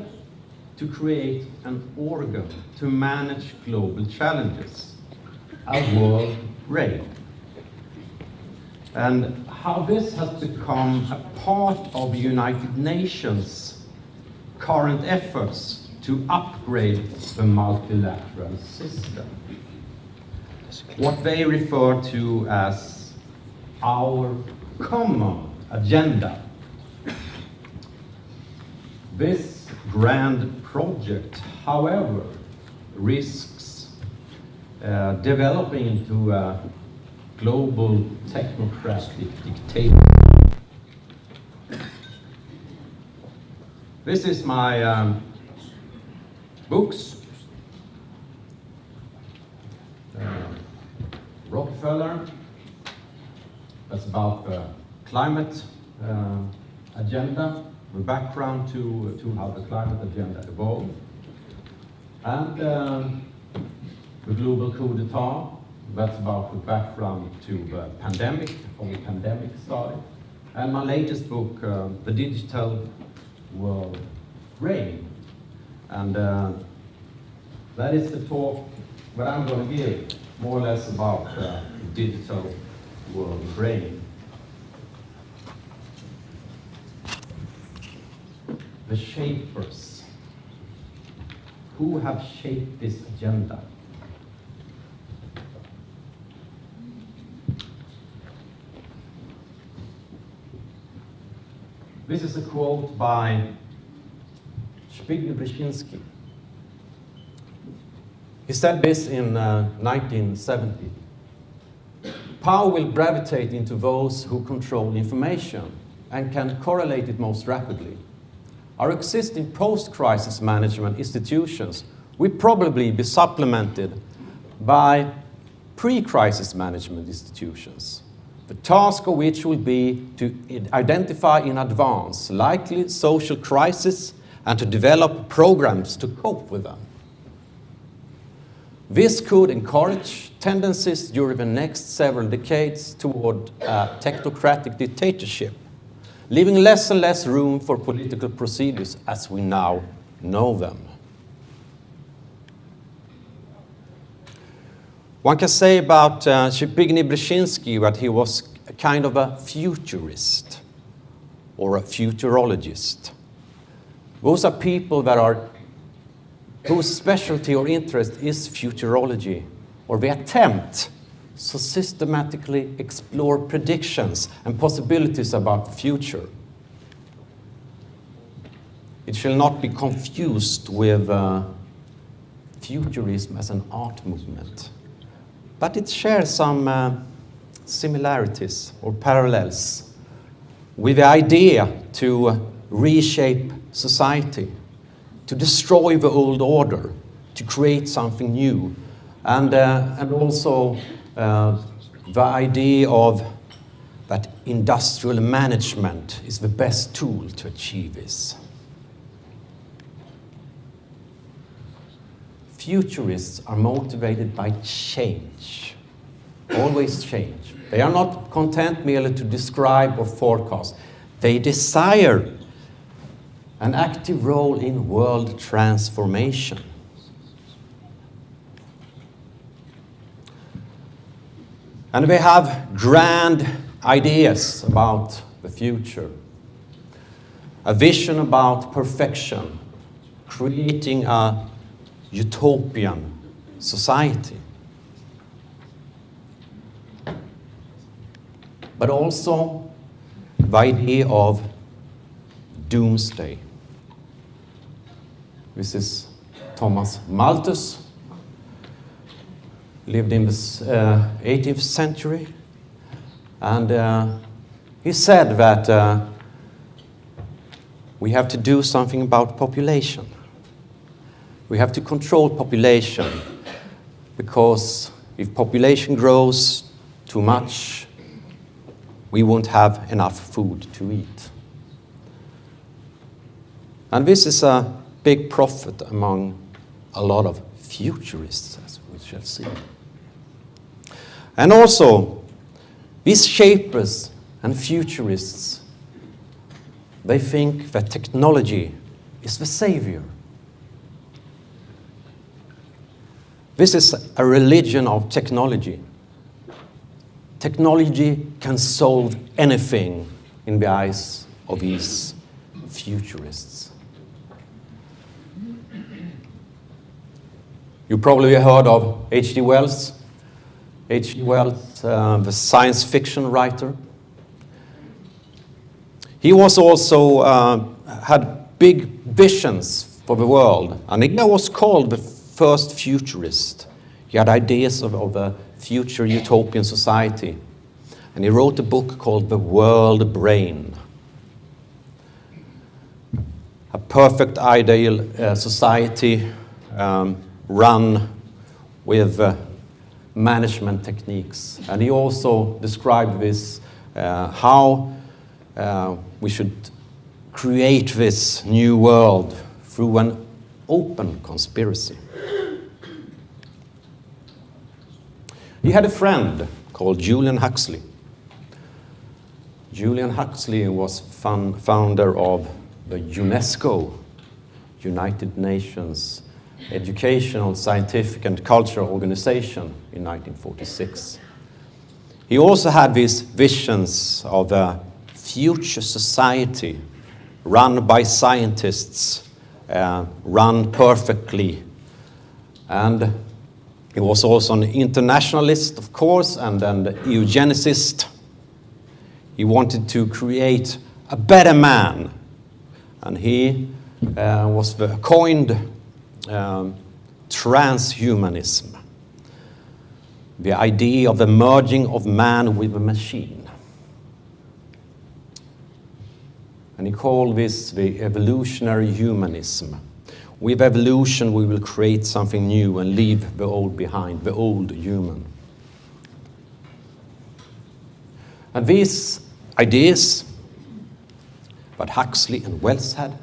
to create an organ to manage global challenges, a world brain, and how this has become a part of the United Nations' current efforts to upgrade the multilateral system. What they refer to as our common agenda. This grand project, however, risks developing into a global technocratic dictatorship. This is my books. Rockefeller, that's about the climate agenda, the background to how the climate agenda evolved. And the global coup d'etat, that's about the background to the pandemic, how the pandemic started. And my latest book, The Digital World Brain. And that is the talk that I'm going to give, more or less about the digital world brain. The shapers. Who have shaped this agenda? This is a quote by Zbigniew Brzezinski. He said this in 1970. Power will gravitate into those who control information and can correlate it most rapidly. Our existing post-crisis management institutions will probably be supplemented by pre-crisis management institutions, the task of which will be to identify in advance likely social crises and to develop programs to cope with them. This could encourage tendencies during the next several decades toward a technocratic dictatorship, leaving less and less room for political procedures as we now know them. One can say about Zbigniew Brzezinski that he was a kind of a futurist or a futurologist. Those are people that are whose specialty or interest is futurology, or the attempt to systematically explore predictions and possibilities about the future. It shall not be confused with futurism as an art movement, but it shares some similarities or parallels with the idea to reshape society, to destroy the old order, to create something new, and also the idea of that industrial management is the best tool to achieve this. Futurists are motivated by change, always change. They are not content merely to describe or forecast. They desire an active role in world transformation. And we have grand ideas about the future. A vision about perfection, creating a utopian society. But also the idea of doomsday. This is Thomas Malthus, lived in the 18th century, and he said that we have to do something about population. We have to control population, because if population grows too much, we won't have enough food to eat. And this is a big prophet among a lot of futurists, as we shall see. And also, these shapers and futurists, they think that technology is the savior. This is a religion of technology. Technology can solve anything in the eyes of these futurists. You probably heard of H.G. Wells. H.G. Wells, the science fiction writer. He was also had big visions for the world, and he was called the first futurist. He had ideas of a future utopian society, and he wrote a book called The World Brain. A perfect ideal society run with management techniques. And he also described this, how we should create this new world through an open conspiracy. He had a friend called Julian Huxley. Julian Huxley was founder of the UNESCO, United Nations Educational, Scientific and Cultural Organization in 1946. He also had these visions of a future society run by scientists, run perfectly. And he was also an internationalist, of course, and an eugenicist. He wanted to create a better man. And he coined transhumanism, the idea of the merging of man with a machine. And he called this the evolutionary humanism. With evolution, we will create something new and leave the old behind, the old human. And these ideas that Huxley and Wells had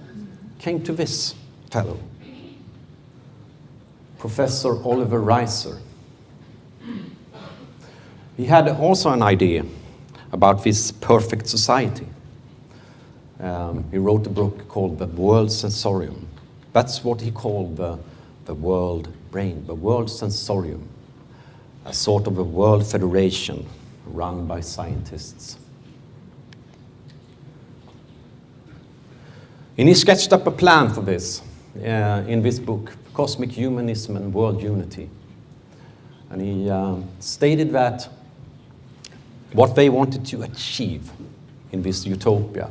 came to this fellow, Professor Oliver Reiser. He had also an idea about this perfect society. He wrote a book called The World Sensorium. That's what he called the world brain, the world sensorium, a sort of a world federation run by scientists. And he sketched up a plan for this in this book, Cosmic Humanism and World Unity. And he stated that what they wanted to achieve in this utopia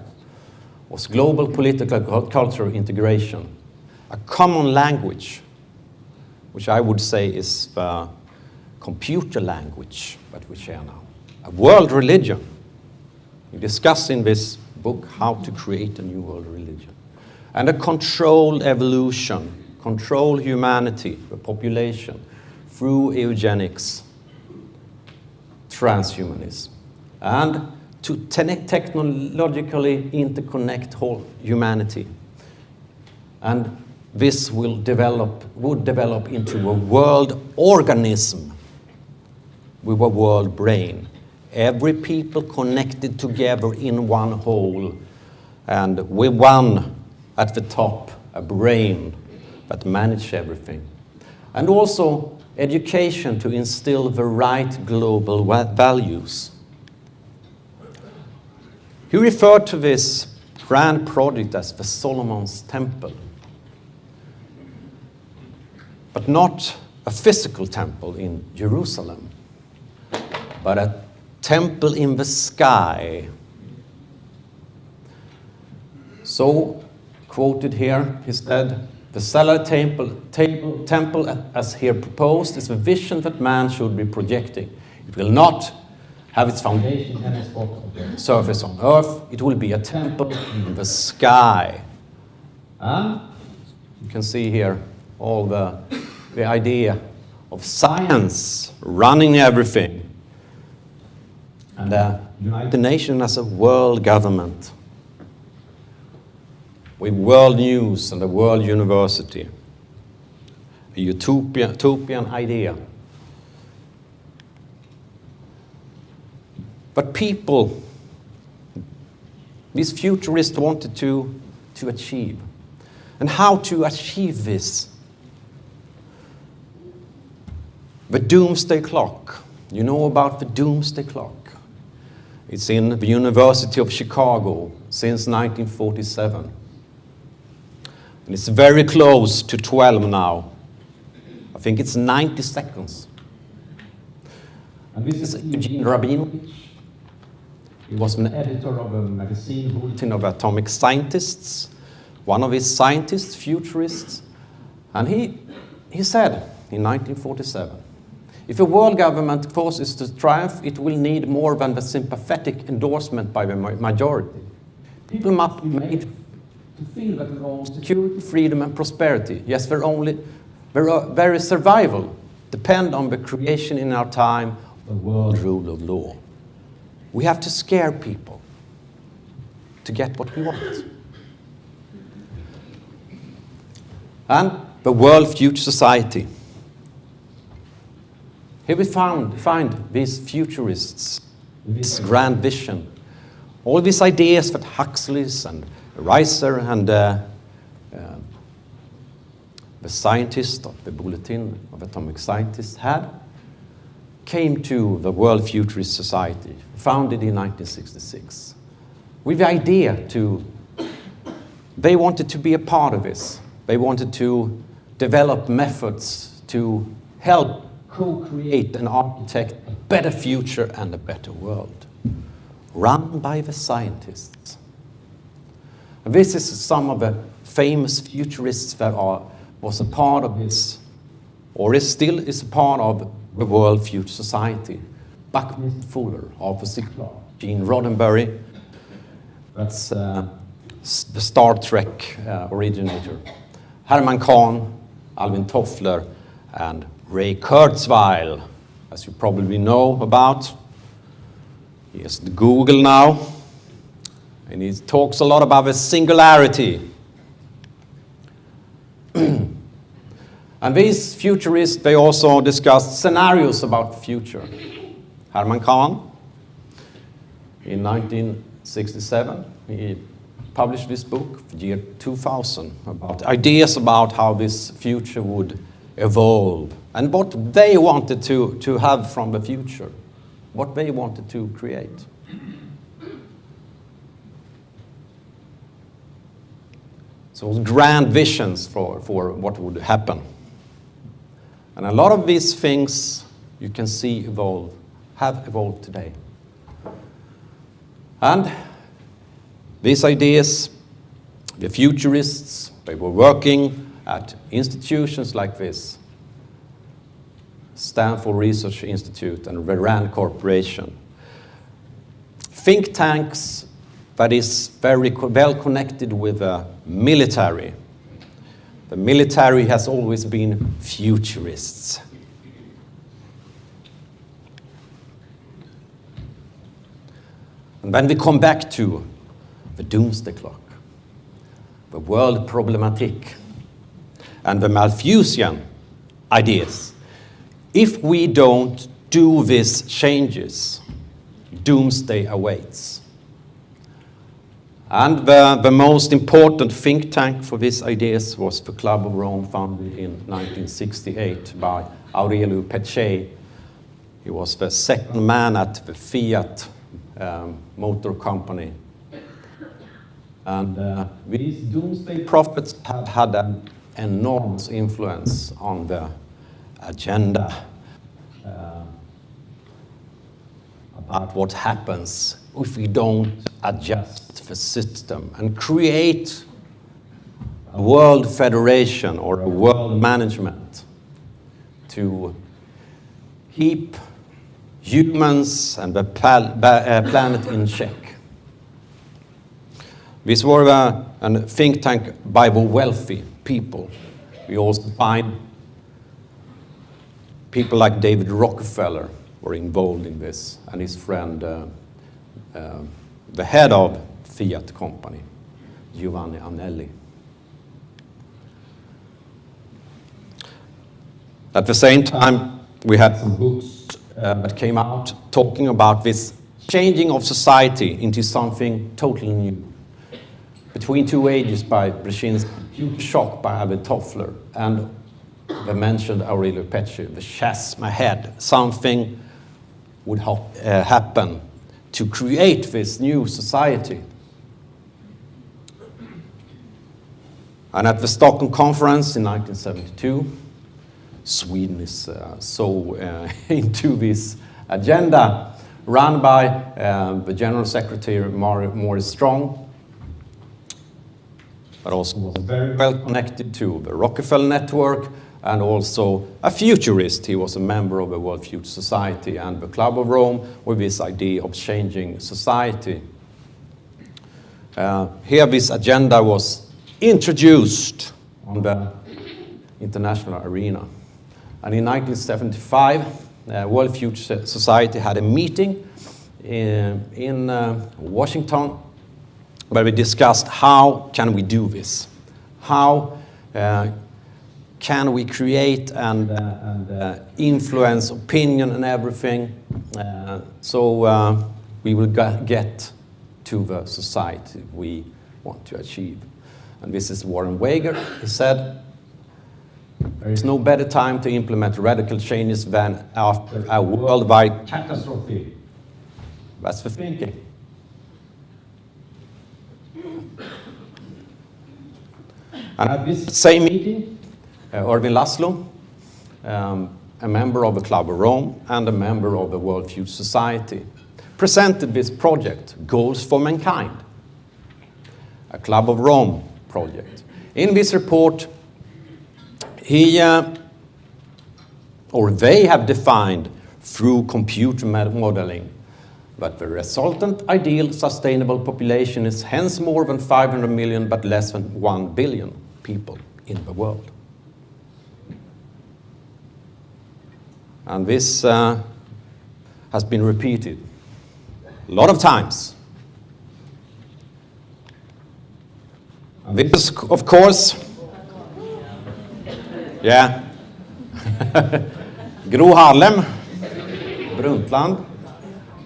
was global political cultural integration, a common language, which I would say is the computer language that we share now, a world religion. We discuss in this book how to create a new world religion, and a controlled evolution, control humanity, the population, through eugenics, transhumanism, and to technologically interconnect whole humanity. And this would develop into a world organism with a world brain. Every people connected together in one whole, and with one at the top, a brain that manages everything. And also education to instill the right global values. He referred to this grand project as the Solomon's Temple, but not a physical temple in Jerusalem, but a temple in the sky. So, quoted here, he said, the stellar temple as here proposed is the vision that man should be projecting. It will not have its foundation in any spot of the surface on earth. It will be a temple in the sky. And you can see here all the idea of science running everything. And the United Nations as a world government, with world news and a world university. A utopian idea. But people, these futurists wanted to achieve. And how to achieve this? The doomsday clock. You know about the doomsday clock. It's in the University of Chicago since 1947. And it's very close to 12 now. I think it's 90 seconds. And this is Eugene Rabinovich. He was an editor of a magazine, Bulletin of Atomic Scientists, one of his scientists, futurists. And he said in 1947, if a world government forces to triumph, it will need more than the sympathetic endorsement by the majority. People must be made to feel that their own security, freedom, and prosperity, yes, their very survival, depend on the creation in our time of the world rule of law. We have to scare people to get what we want. And the world future society. Here we find these futurists, this grand vision, all these ideas that Huxley's and Reiser and the scientist of the Bulletin of Atomic Scientists had, came to the World Futurist Society, founded in 1966, with the idea they wanted to be a part of this. They wanted to develop methods to help co-create and architect a better future and a better world, run by the scientists. And this is some of the famous futurists that was a part of this, or still is a part of the World Future Society. Buckminster Fuller, Arthur C. Clarke, Gene Roddenberry, that's the Star Trek originator, Herman Kahn, Alvin Toffler, and Ray Kurzweil, as you probably know about. He has the Google now, and he talks a lot about the singularity. And these futurists, they also discussed scenarios about the future. Herman Kahn, in 1967, he published this book, the year 2000, about ideas about how this future would evolve and what they wanted to have from the future, what they wanted to create. So grand visions for what would happen. And a lot of these things you can see have evolved today. And these ideas, the futurists, they were working at institutions like this, Stanford Research Institute and the RAND Corporation. Think tanks that is very well connected with the military. The military has always been futurists. And when we come back to the doomsday clock, the world problematic, and the Malthusian ideas, if we don't do these changes, doomsday awaits. And the most important think tank for these ideas was the Club of Rome, founded in 1968 by Aurelio Peccei. He was the second man at the Fiat motor company. And these doomsday prophets have had an enormous influence on the agenda about what happens if we don't adjust the system and create a world federation or a world management to keep humans and the planet in check. These were a think tank by the wealthy people. We also find people like David Rockefeller were involved in this, and his friend, the head of Fiat company, Giovanni Agnelli. At the same time, we had some books that came out talking about this changing of society into something totally new. Between Two Ages by Brzezinski, Huge Shock by Alvin Toffler, and the mentioned Aurelio Peccei, the chasm ahead. Something would happen to create this new society. And at the Stockholm Conference in 1972, Sweden is so into this agenda run by the General Secretary Maurice Strong, but also was very well connected to the Rockefeller Network, and also a futurist. He was a member of the World Future Society and the Club of Rome with this idea of changing society. Here this agenda was introduced on the international arena. And in 1975, World Future Society had a meeting in Washington where we discussed how can we do this? How can we create and influence opinion and everything so we will get to the society we want to achieve. And this is Warren Wager. He said, there is no better time to implement radical changes than after a worldwide catastrophe. That's the thinking. And at this same meeting, Erwin Laszlo, a member of the Club of Rome and a member of the World Future Society, presented this project, Goals for Mankind, a Club of Rome project. In this report, they have defined through computer modeling that the resultant ideal sustainable population is hence more than 500 million but less than 1 billion people in the world. And this has been repeated a lot of times. And this is, of course, yeah, Gro Harlem, Brundtland.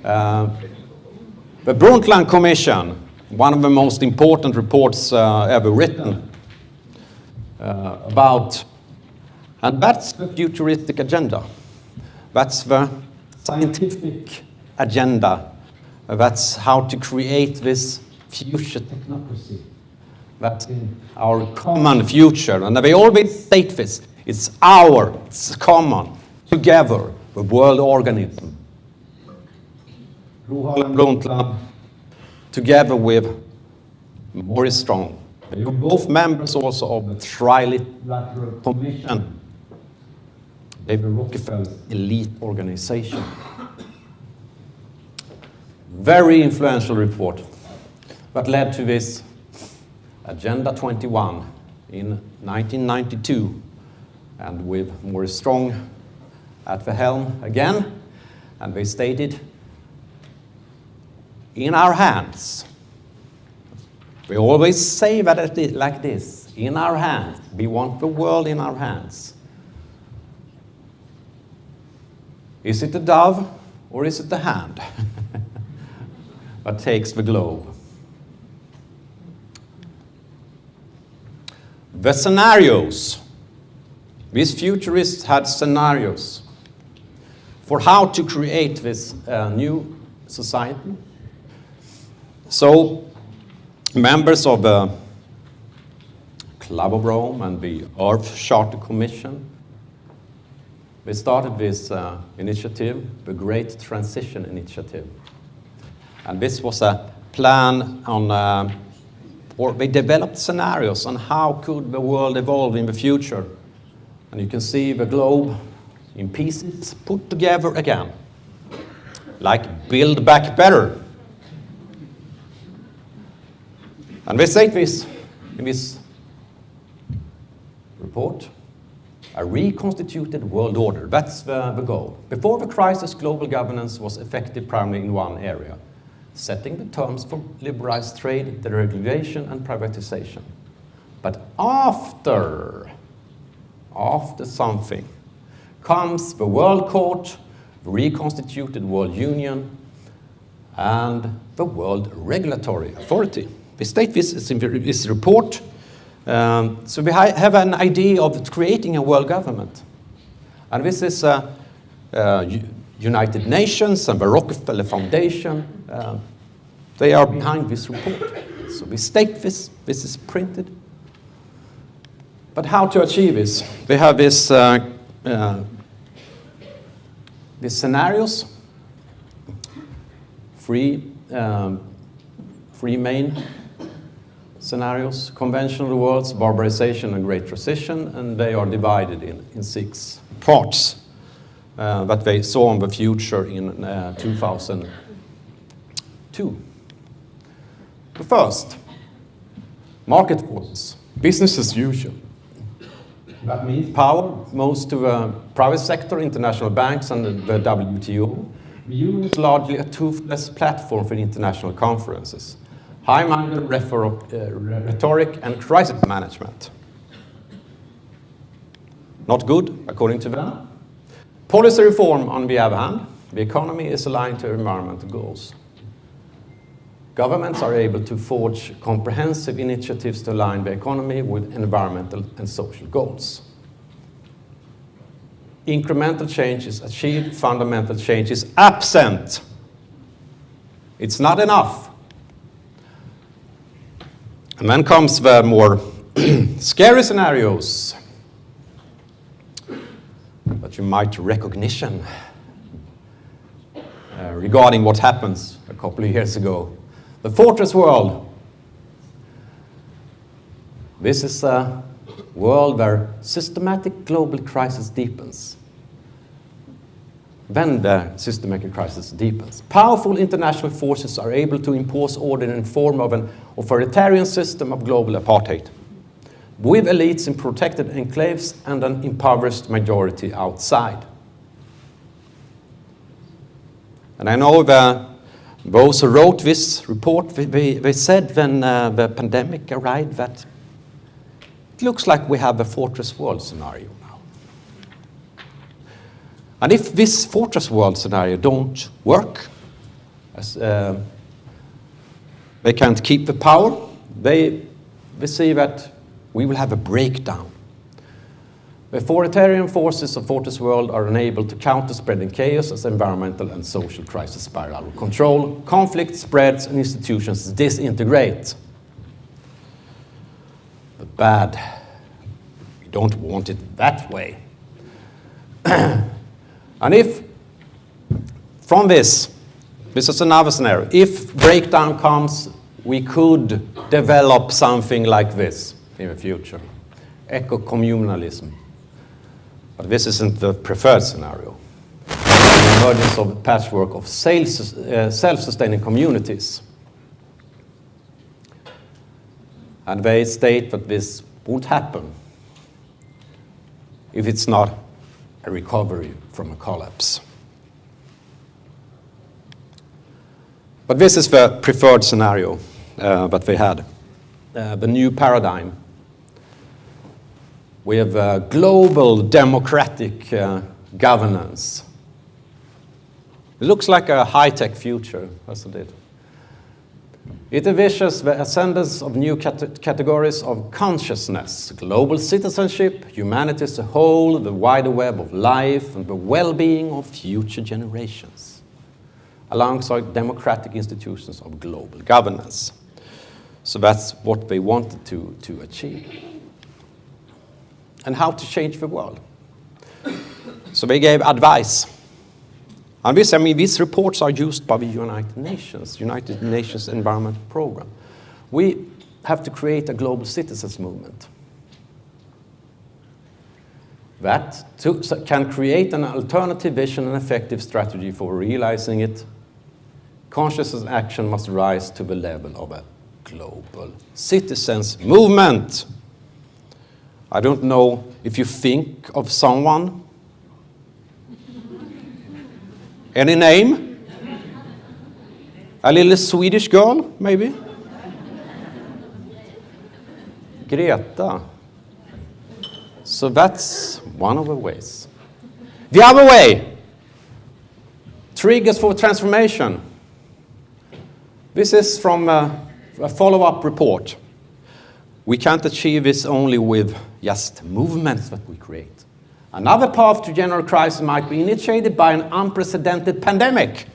The Brundtland Commission, one of the most important reports ever written about, and that's the futuristic agenda. That's the scientific agenda. That's how to create this future technocracy. That's in our common future. And they always state this. It's common, together, the world organism. Roland Brundtland, together with Maurice Strong. They are both members also of the Trilateral Commission. They were Rockefeller's elite organization. Very influential report that led to this Agenda 21 in 1992, and with Maurice Strong at the helm again, and they stated, in our hands. We always say that like this, in our hands. We want the world in our hands. Is it the dove or is it the hand that takes the globe? the scenarios. These futurists had scenarios for how to create this new society. So, members of the Club of Rome and the Earth Charter Commission, they started this initiative, the Great Transition Initiative. And this was a plan on, or they developed scenarios on how could the world evolve in the future. And you can see the globe in pieces put together again, like Build Back Better. And they say this in this report, a reconstituted world order. That's the goal. Before the crisis, global governance was effective primarily in one area, setting the terms for liberalized trade, deregulation, and privatization. But after something comes the World Court, the reconstituted World Union, and the World Regulatory Authority. We state this in this report. So we have an idea of creating a world government. And this is United Nations and the Rockefeller Foundation. They are behind this report. So we state this is printed. But how to achieve this? They have this these scenarios, three main scenarios: conventional worlds, barbarization, and great transition, and they are divided in 6 parts that they saw in the future in 2002. The first, market forces, business as usual. That means power moves to the private sector, international banks, and the WTO. The UN is largely a toothless platform for international conferences. High-minded rhetoric and crisis management. Not good, according to them. Policy reform, on the other hand, the economy is aligned to environmental goals. Governments are able to forge comprehensive initiatives to align the economy with environmental and social goals. Incremental change is achieved, fundamental change is absent. It's not enough. And then comes the more scary scenarios that you might recognition regarding what happens a couple of years ago. The fortress world. This is a world where systematic global crisis deepens. When the systematic crisis deepens, powerful international forces are able to impose order in the form of an authoritarian system of global apartheid, with elites in protected enclaves and an impoverished majority outside. And I know those who wrote this report, they said when the pandemic arrived that it looks like we have a fortress world scenario now. And if this fortress world scenario don't work, as they can't keep the power, they see that we will have a breakdown. The authoritarian forces of fortress world are unable to counter spreading chaos as environmental and social crisis spiral. Control, conflict spreads, and institutions disintegrate. But bad. We don't want it that way. And if, from this is another scenario, if breakdown comes, we could develop something like this in the future. Eco-communalism. But this isn't the preferred scenario. The emergence of a patchwork of self-sustaining communities. And they state that this won't happen if it's not a recovery from a collapse. But this is the preferred scenario that they had. The new paradigm. We have global democratic governance. It looks like a high-tech future, as it did. It envisions the ascendance of new categories of consciousness, global citizenship, humanity as a whole, the wider web of life, and the well-being of future generations, alongside democratic institutions of global governance. So that's what they wanted to achieve. And how to change the world. So they gave advice. And these reports are used by the United Nations Environment Programme. We have to create a global citizens movement that can create an alternative vision and effective strategy for realizing it. Conscious action must rise to the level of a global citizens movement. I don't know if you think of someone. Any name? A little Swedish girl, maybe? Greta. So that's one of the ways. The other way, triggers for transformation. This is from a follow-up report. We can't achieve this only with just movements that we create. Another path to general crisis might be initiated by an unprecedented pandemic,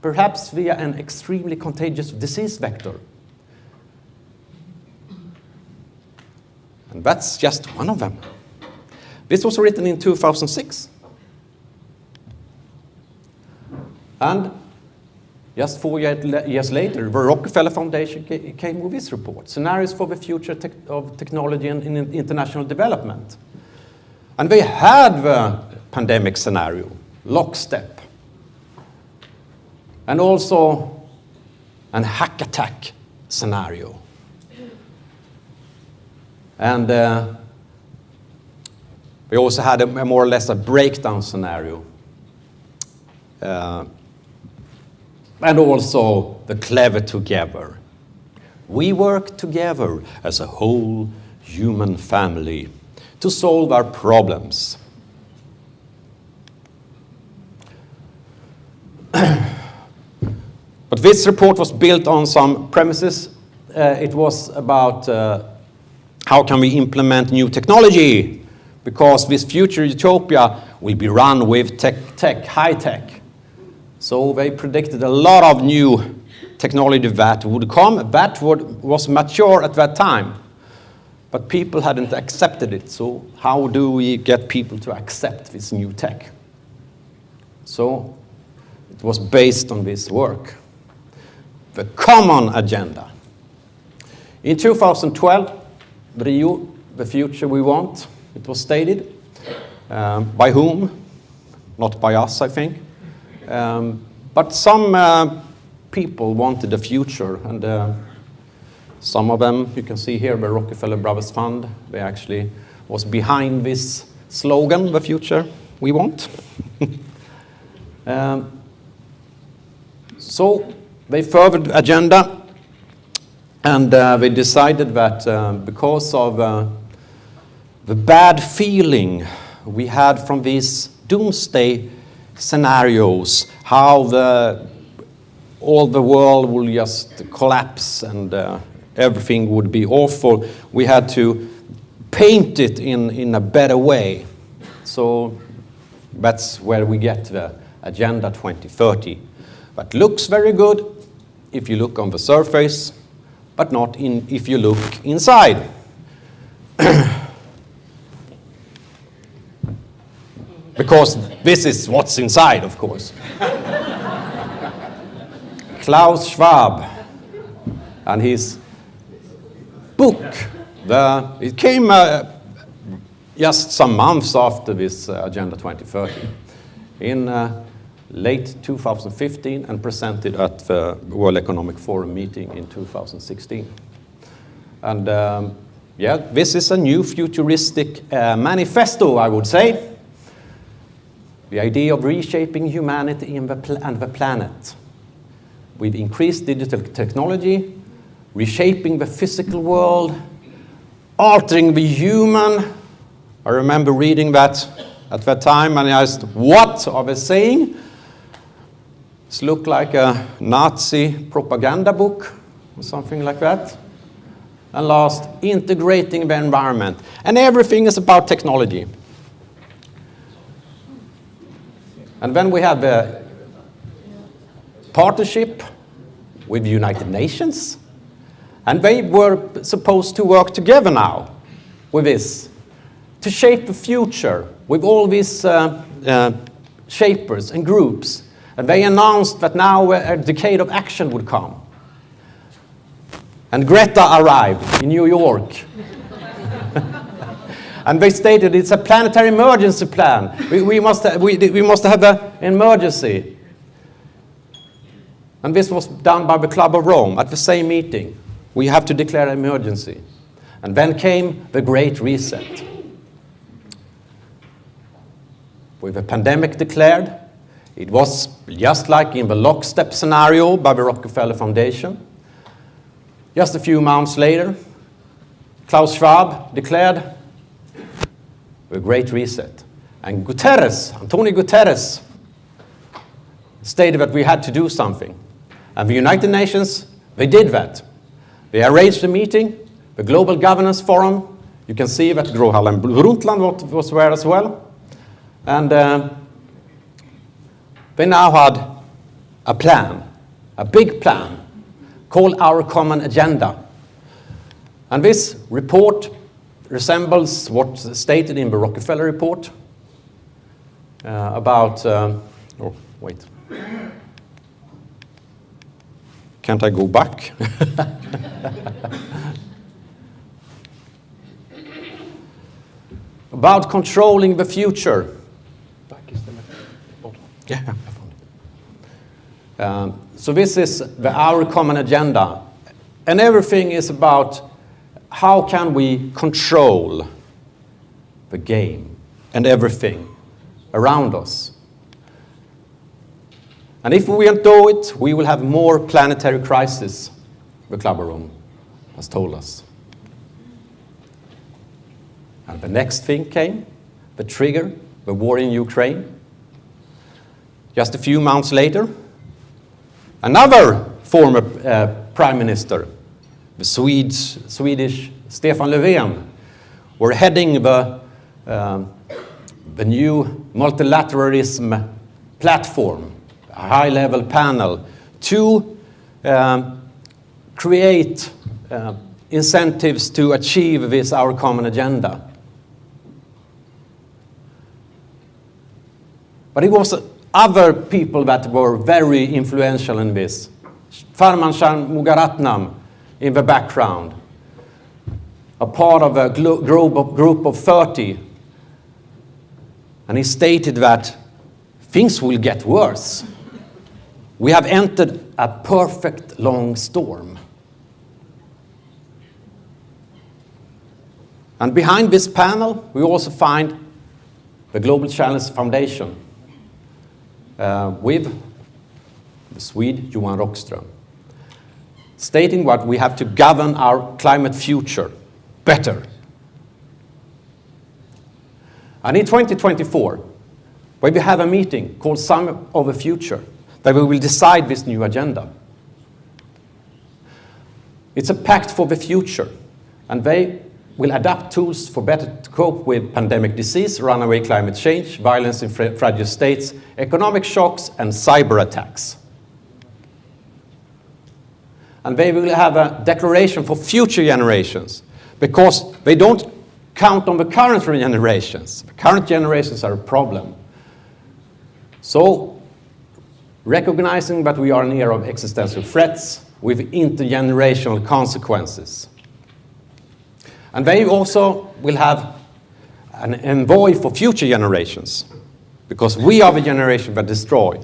perhaps via an extremely contagious disease vector. And that's just one of them. This was written in 2006. And just 4 years later, the Rockefeller Foundation came with this report, Scenarios for the Future of Technology and International Development. And they had the pandemic scenario, lockstep, and also an hack attack scenario. And we also had a more or less a breakdown scenario. And also the clever together. We work together as a whole human family to solve our problems. But this report was built on some premises. It was about how can we implement new technology, because this future utopia will be run with high tech. So they predicted a lot of new technology that would come, that was mature at that time. But people hadn't accepted it, so how do we get people to accept this new tech? So it was based on this work. The common agenda. In 2012, the future we want, it was stated. By whom? Not by us, I think. But some people wanted a future, and some of them, you can see here, the Rockefeller Brothers Fund, they actually was behind this slogan, the future we want. So they furthered the agenda, and they decided that because of the bad feeling we had from these doomsday scenarios, how all the world will just collapse and everything would be awful, we had to paint it in a better way. So that's where we get the Agenda 2030. That looks very good if you look on the surface, but not if you look inside. Because this is what's inside, of course. Klaus Schwab and his book. It came just some months after this Agenda 2030 in late 2015 and presented at the World Economic Forum meeting in 2016. And yeah, this is a new futuristic manifesto, I would say. The idea of reshaping humanity and the planet with increased digital technology, reshaping the physical world, altering the human. I remember reading that at that time, and I asked, what are they saying? This looked like a Nazi propaganda book, or something like that. And last, integrating the environment. And everything is about technology. And then we have the partnership with the United Nations. And they were supposed to work together now with this, to shape the future with all these shapers and groups. And they announced that now a decade of action would come. And Greta arrived in New York. And they stated it's a planetary emergency plan. We must have an emergency. And this was done by the Club of Rome at the same meeting. We have to declare an emergency. And then came the Great Reset. With the pandemic declared, it was just like in the lockstep scenario by the Rockefeller Foundation. Just a few months later, Klaus Schwab declared the Great Reset. And Antonio Guterres, stated that we had to do something. And the United Nations, they did that. They arranged a meeting, the Global Governance Forum. You can see that Gro Harlem Brundtland was there as well. And they now had a plan, a big plan, called Our Common Agenda. And this report resembles what's stated in the Rockefeller report about, oh, wait. Can't I go back? About controlling the future. Yeah. So this is Our Common Agenda. And everything is about how can we control the game and everything around us. And if we don't do it, we will have more planetary crisis, the Club of Rome has told us. And the next thing came, the trigger, the war in Ukraine. Just a few months later, another former prime minister, the Swedish Stefan Löfven, were heading the new multilateralism platform, a high-level panel, to create incentives to achieve this Our Common Agenda. But it was other people that were very influential in this. Farman Shanmugaratnam in the background, a part of a group of 30. And he stated that things will get worse. We have entered a perfect long storm. And behind this panel, we also find the Global Challenge Foundation with the Swede Johan Rockström, stating what we have to govern our climate future better. And in 2024, when we have a meeting called Summit of the Future, that we will decide this new agenda. It's a pact for the future, and they will adapt tools for better to cope with pandemic disease, runaway climate change, violence in fragile states, economic shocks, and cyber attacks. And they will have a declaration for future generations, because they don't count on the current generations. The current generations are a problem. So, recognizing that we are in an era of existential threats with intergenerational consequences. And they also will have an envoy for future generations, because we are the generation that destroy.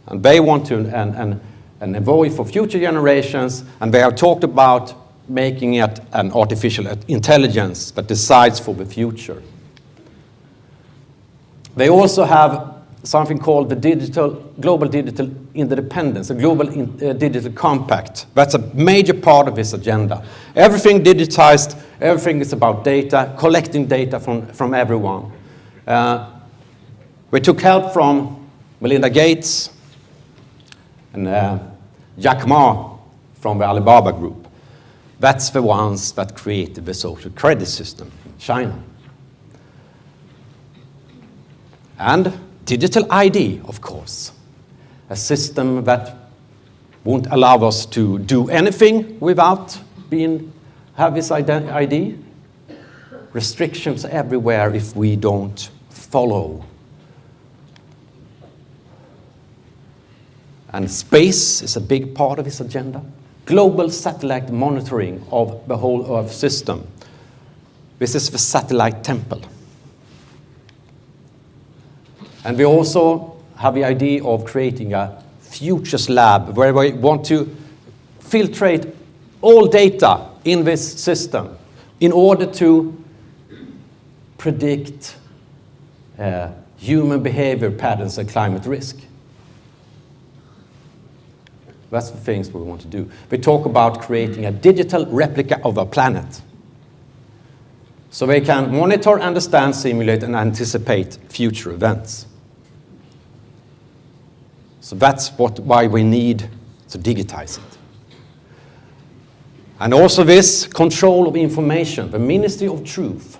And they want to an envoy for future generations, and they have talked about making it an artificial intelligence that decides for the future. They also have something called the Global Digital Interdependence, a Global Digital Compact. That's a major part of this agenda. Everything digitized, everything is about data, collecting data from everyone. We took help from Melinda Gates and Jack Ma from the Alibaba group. That's the ones that created the social credit system in China. And digital ID, of course, a system that won't allow us to do anything without have this ID. Restrictions everywhere if we don't follow. And space is a big part of this agenda. Global satellite monitoring of the whole Earth system. This is the satellite temple. And we also have the idea of creating a futures lab where we want to filtrate all data in this system in order to predict human behavior patterns and climate risk. That's the things we want to do. We talk about creating a digital replica of our planet. So they can monitor, understand, simulate, and anticipate future events. So that's why we need to digitize it. And also this control of information, the Ministry of Truth.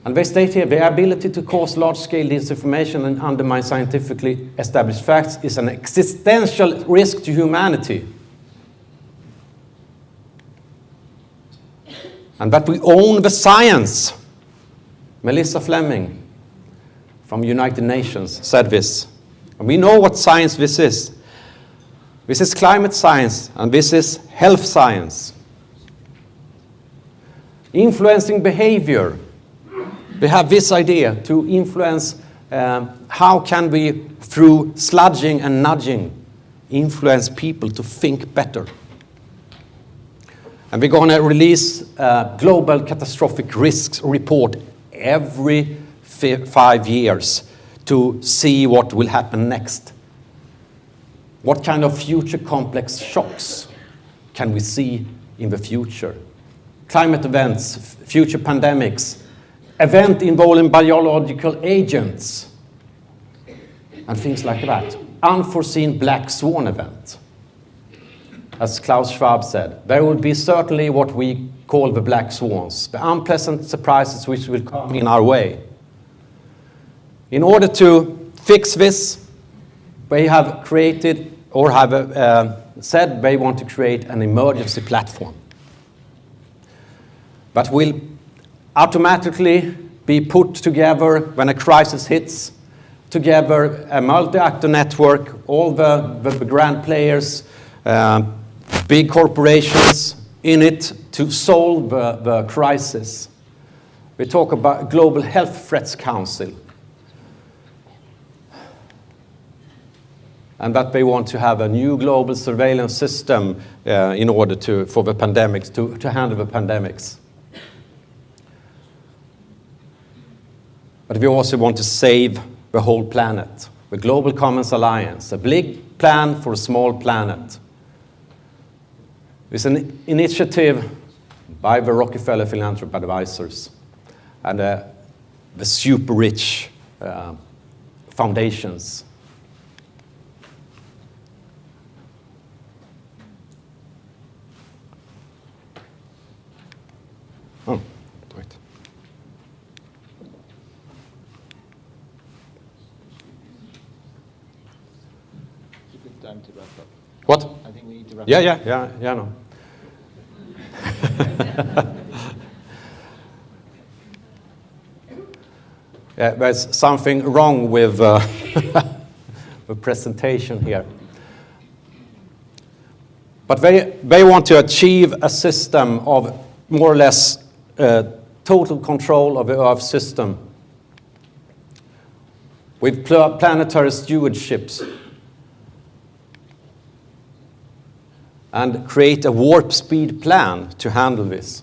And they state here, the ability to cause large-scale disinformation and undermine scientifically established facts is an existential risk to humanity. And that we own the science. Melissa Fleming from United Nations said this. And we know what science this is. This is climate science, and this is health science. Influencing behavior. We have this idea to influence how can we, through sludging and nudging, influence people to think better. And we're going to release a global catastrophic risks report every 5 years to see what will happen next. What kind of future complex shocks can we see in the future? Climate events, future pandemics, event involving biological agents, and things like that. Unforeseen black swan event. As Klaus Schwab said, there will be certainly what we call the black swans, the unpleasant surprises which will come in our way. In order to fix this, they have created, or have said they want to create an emergency platform that will automatically be put together when a crisis hits, together a multi-actor network, all the grand players, big corporations in it to solve the crisis. We talk about Global Health Threats Council. And that they want to have a new global surveillance system in order for the pandemics, to handle the pandemics. But we also want to save the whole planet. The Global Commons Alliance, a big plan for a small planet. It's an initiative by the Rockefeller Philanthropy Advisors and the super rich foundations. Oh, wait. Time to wrap up. What? I think we need to wrap up. Yeah, no. Yeah, there's something wrong with the presentation here. But they want to achieve a system of more or less total control of the Earth system with planetary stewardships, and create a warp speed plan to handle this.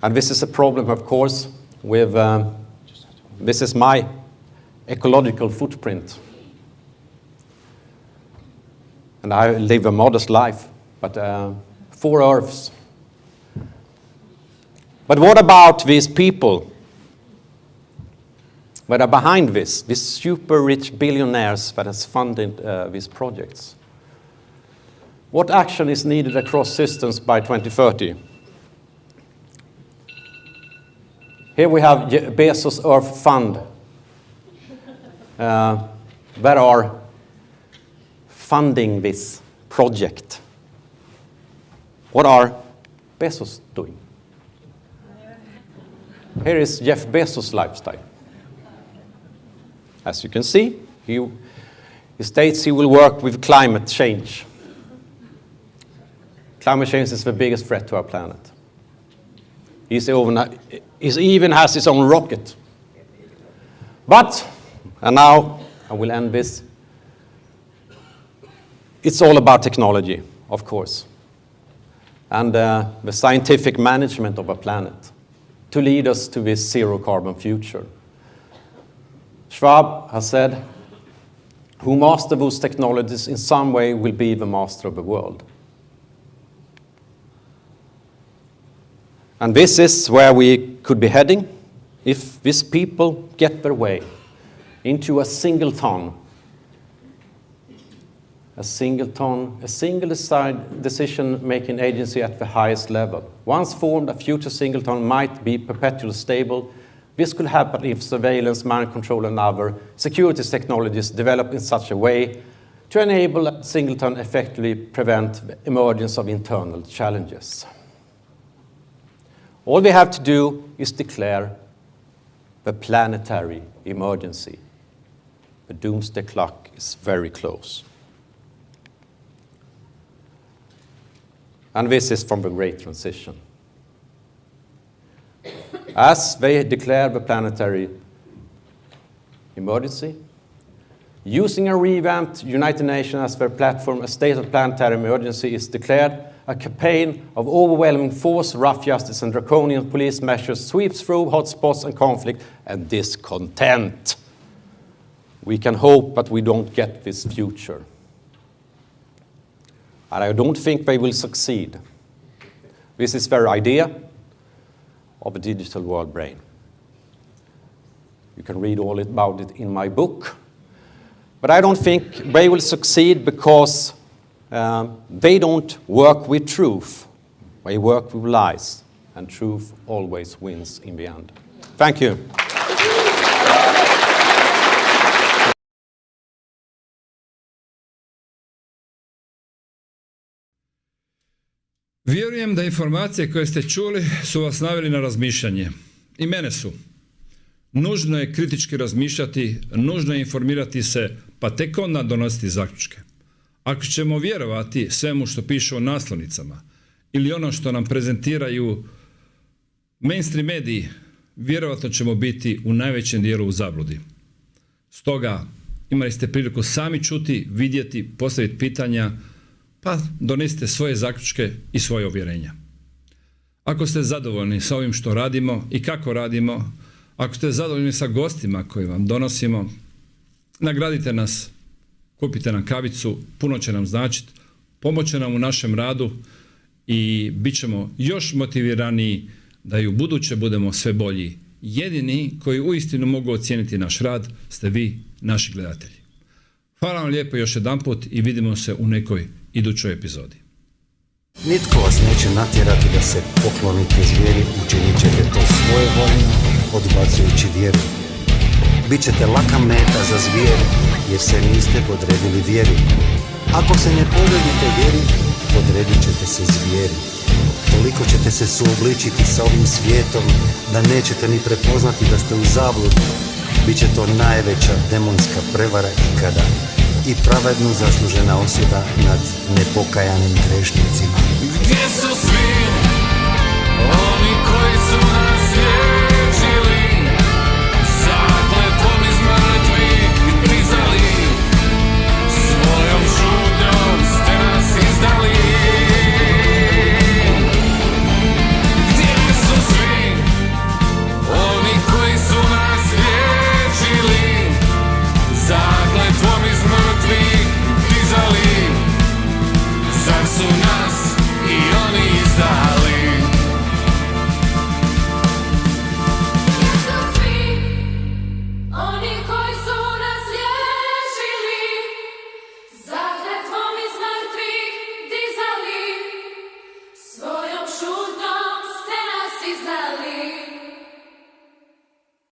And this is a problem, of course, with, this is my ecological footprint. And I live a modest life, but 4 Earths. But what about these people? that are behind this, these super rich billionaires that has funded these projects. What action is needed across systems by 2030? Here we have Bezos Earth Fund that are funding this project. What are Bezos doing? Here is Jeff Bezos' lifestyle. As you can see, he states he will work with climate change. Climate change is the biggest threat to our planet. He even has his own rocket. But, and now I will end this, it's all about technology, of course, and the scientific management of our planet to lead us to this zero-carbon future. Schwab has said, who master those technologies in some way will be the master of the world. And this is where we could be heading if these people get their way into a singleton, a single decision-making agency at the highest level. Once formed, a future singleton might be perpetually stable. This could happen if surveillance, mind control, and other security technologies develop in such a way to enable a singleton effectively prevent the emergence of internal challenges. All we have to do is declare the planetary emergency. The doomsday clock is very close. And this is from the Great Transition. As they declare the planetary emergency, using a revamped United Nations as their platform, a state of planetary emergency is declared. A campaign of overwhelming force, rough justice, and draconian police measures sweeps through hotspots and conflict and discontent. We can hope, but we don't get this future. And I don't think they will succeed. This is their idea of a digital world brain. You can read all about it in my book. But I don't think they will succeed because they don't work with truth. They work with lies. And truth always wins in the end. Thank you. Vjerujem da informacije koje ste čuli su vas naveli na razmišljanje. I mene su. Nužno je kritički razmišljati, nužno je informirati se, pa tek onda donositi zaključke. Ako ćemo vjerovati svemu što piše o naslovnicama ili ono što nam prezentiraju mainstream mediji, vjerovatno ćemo biti u najvećem dijelu u zabludi. Stoga imali ste priliku sami čuti, vidjeti, postaviti pitanja, pa donesite svoje zaključke i svoje uvjerenja. Ako ste zadovoljni sa ovim što radimo i kako radimo, ako ste zadovoljni sa gostima koje vam donosimo, nagradite nas, kupite nam kavicu, puno će nam značiti, pomoće nam u našem radu i bit ćemo još motiviraniji da i u buduće budemo sve bolji. Jedini koji uistinu mogu ocijeniti naš rad ste vi, naši gledatelji. Hvala vam lijepo još jedanput i vidimo se u nekoj idućoj epizodi. Nitko vas neće natjerati da se poklonite zvijeri, učinit ćete to svoje voljno, odbacujući vjeru. Bićete laka meta za zvijeri, jer se niste podredili vjeri. Ako se ne podredite vjeri, podredit ćete se zvijeri. Toliko ćete se suobličiti sa ovim svijetom, da nećete ni prepoznati da ste u zabludi. Biće to najveća demonska prevara ikada i pravedno zaslužena osuda nad nepokajanim grešnicima. Gdje su svi oni koji su nas liječili, zakletvom iz mrtvih prizali, svojom šutnjom ste nas izdali. Gdje su svi oni koji su nas liječili, zakletvom iz mrtvih prizali, zar su nas i oni izdali. si znali.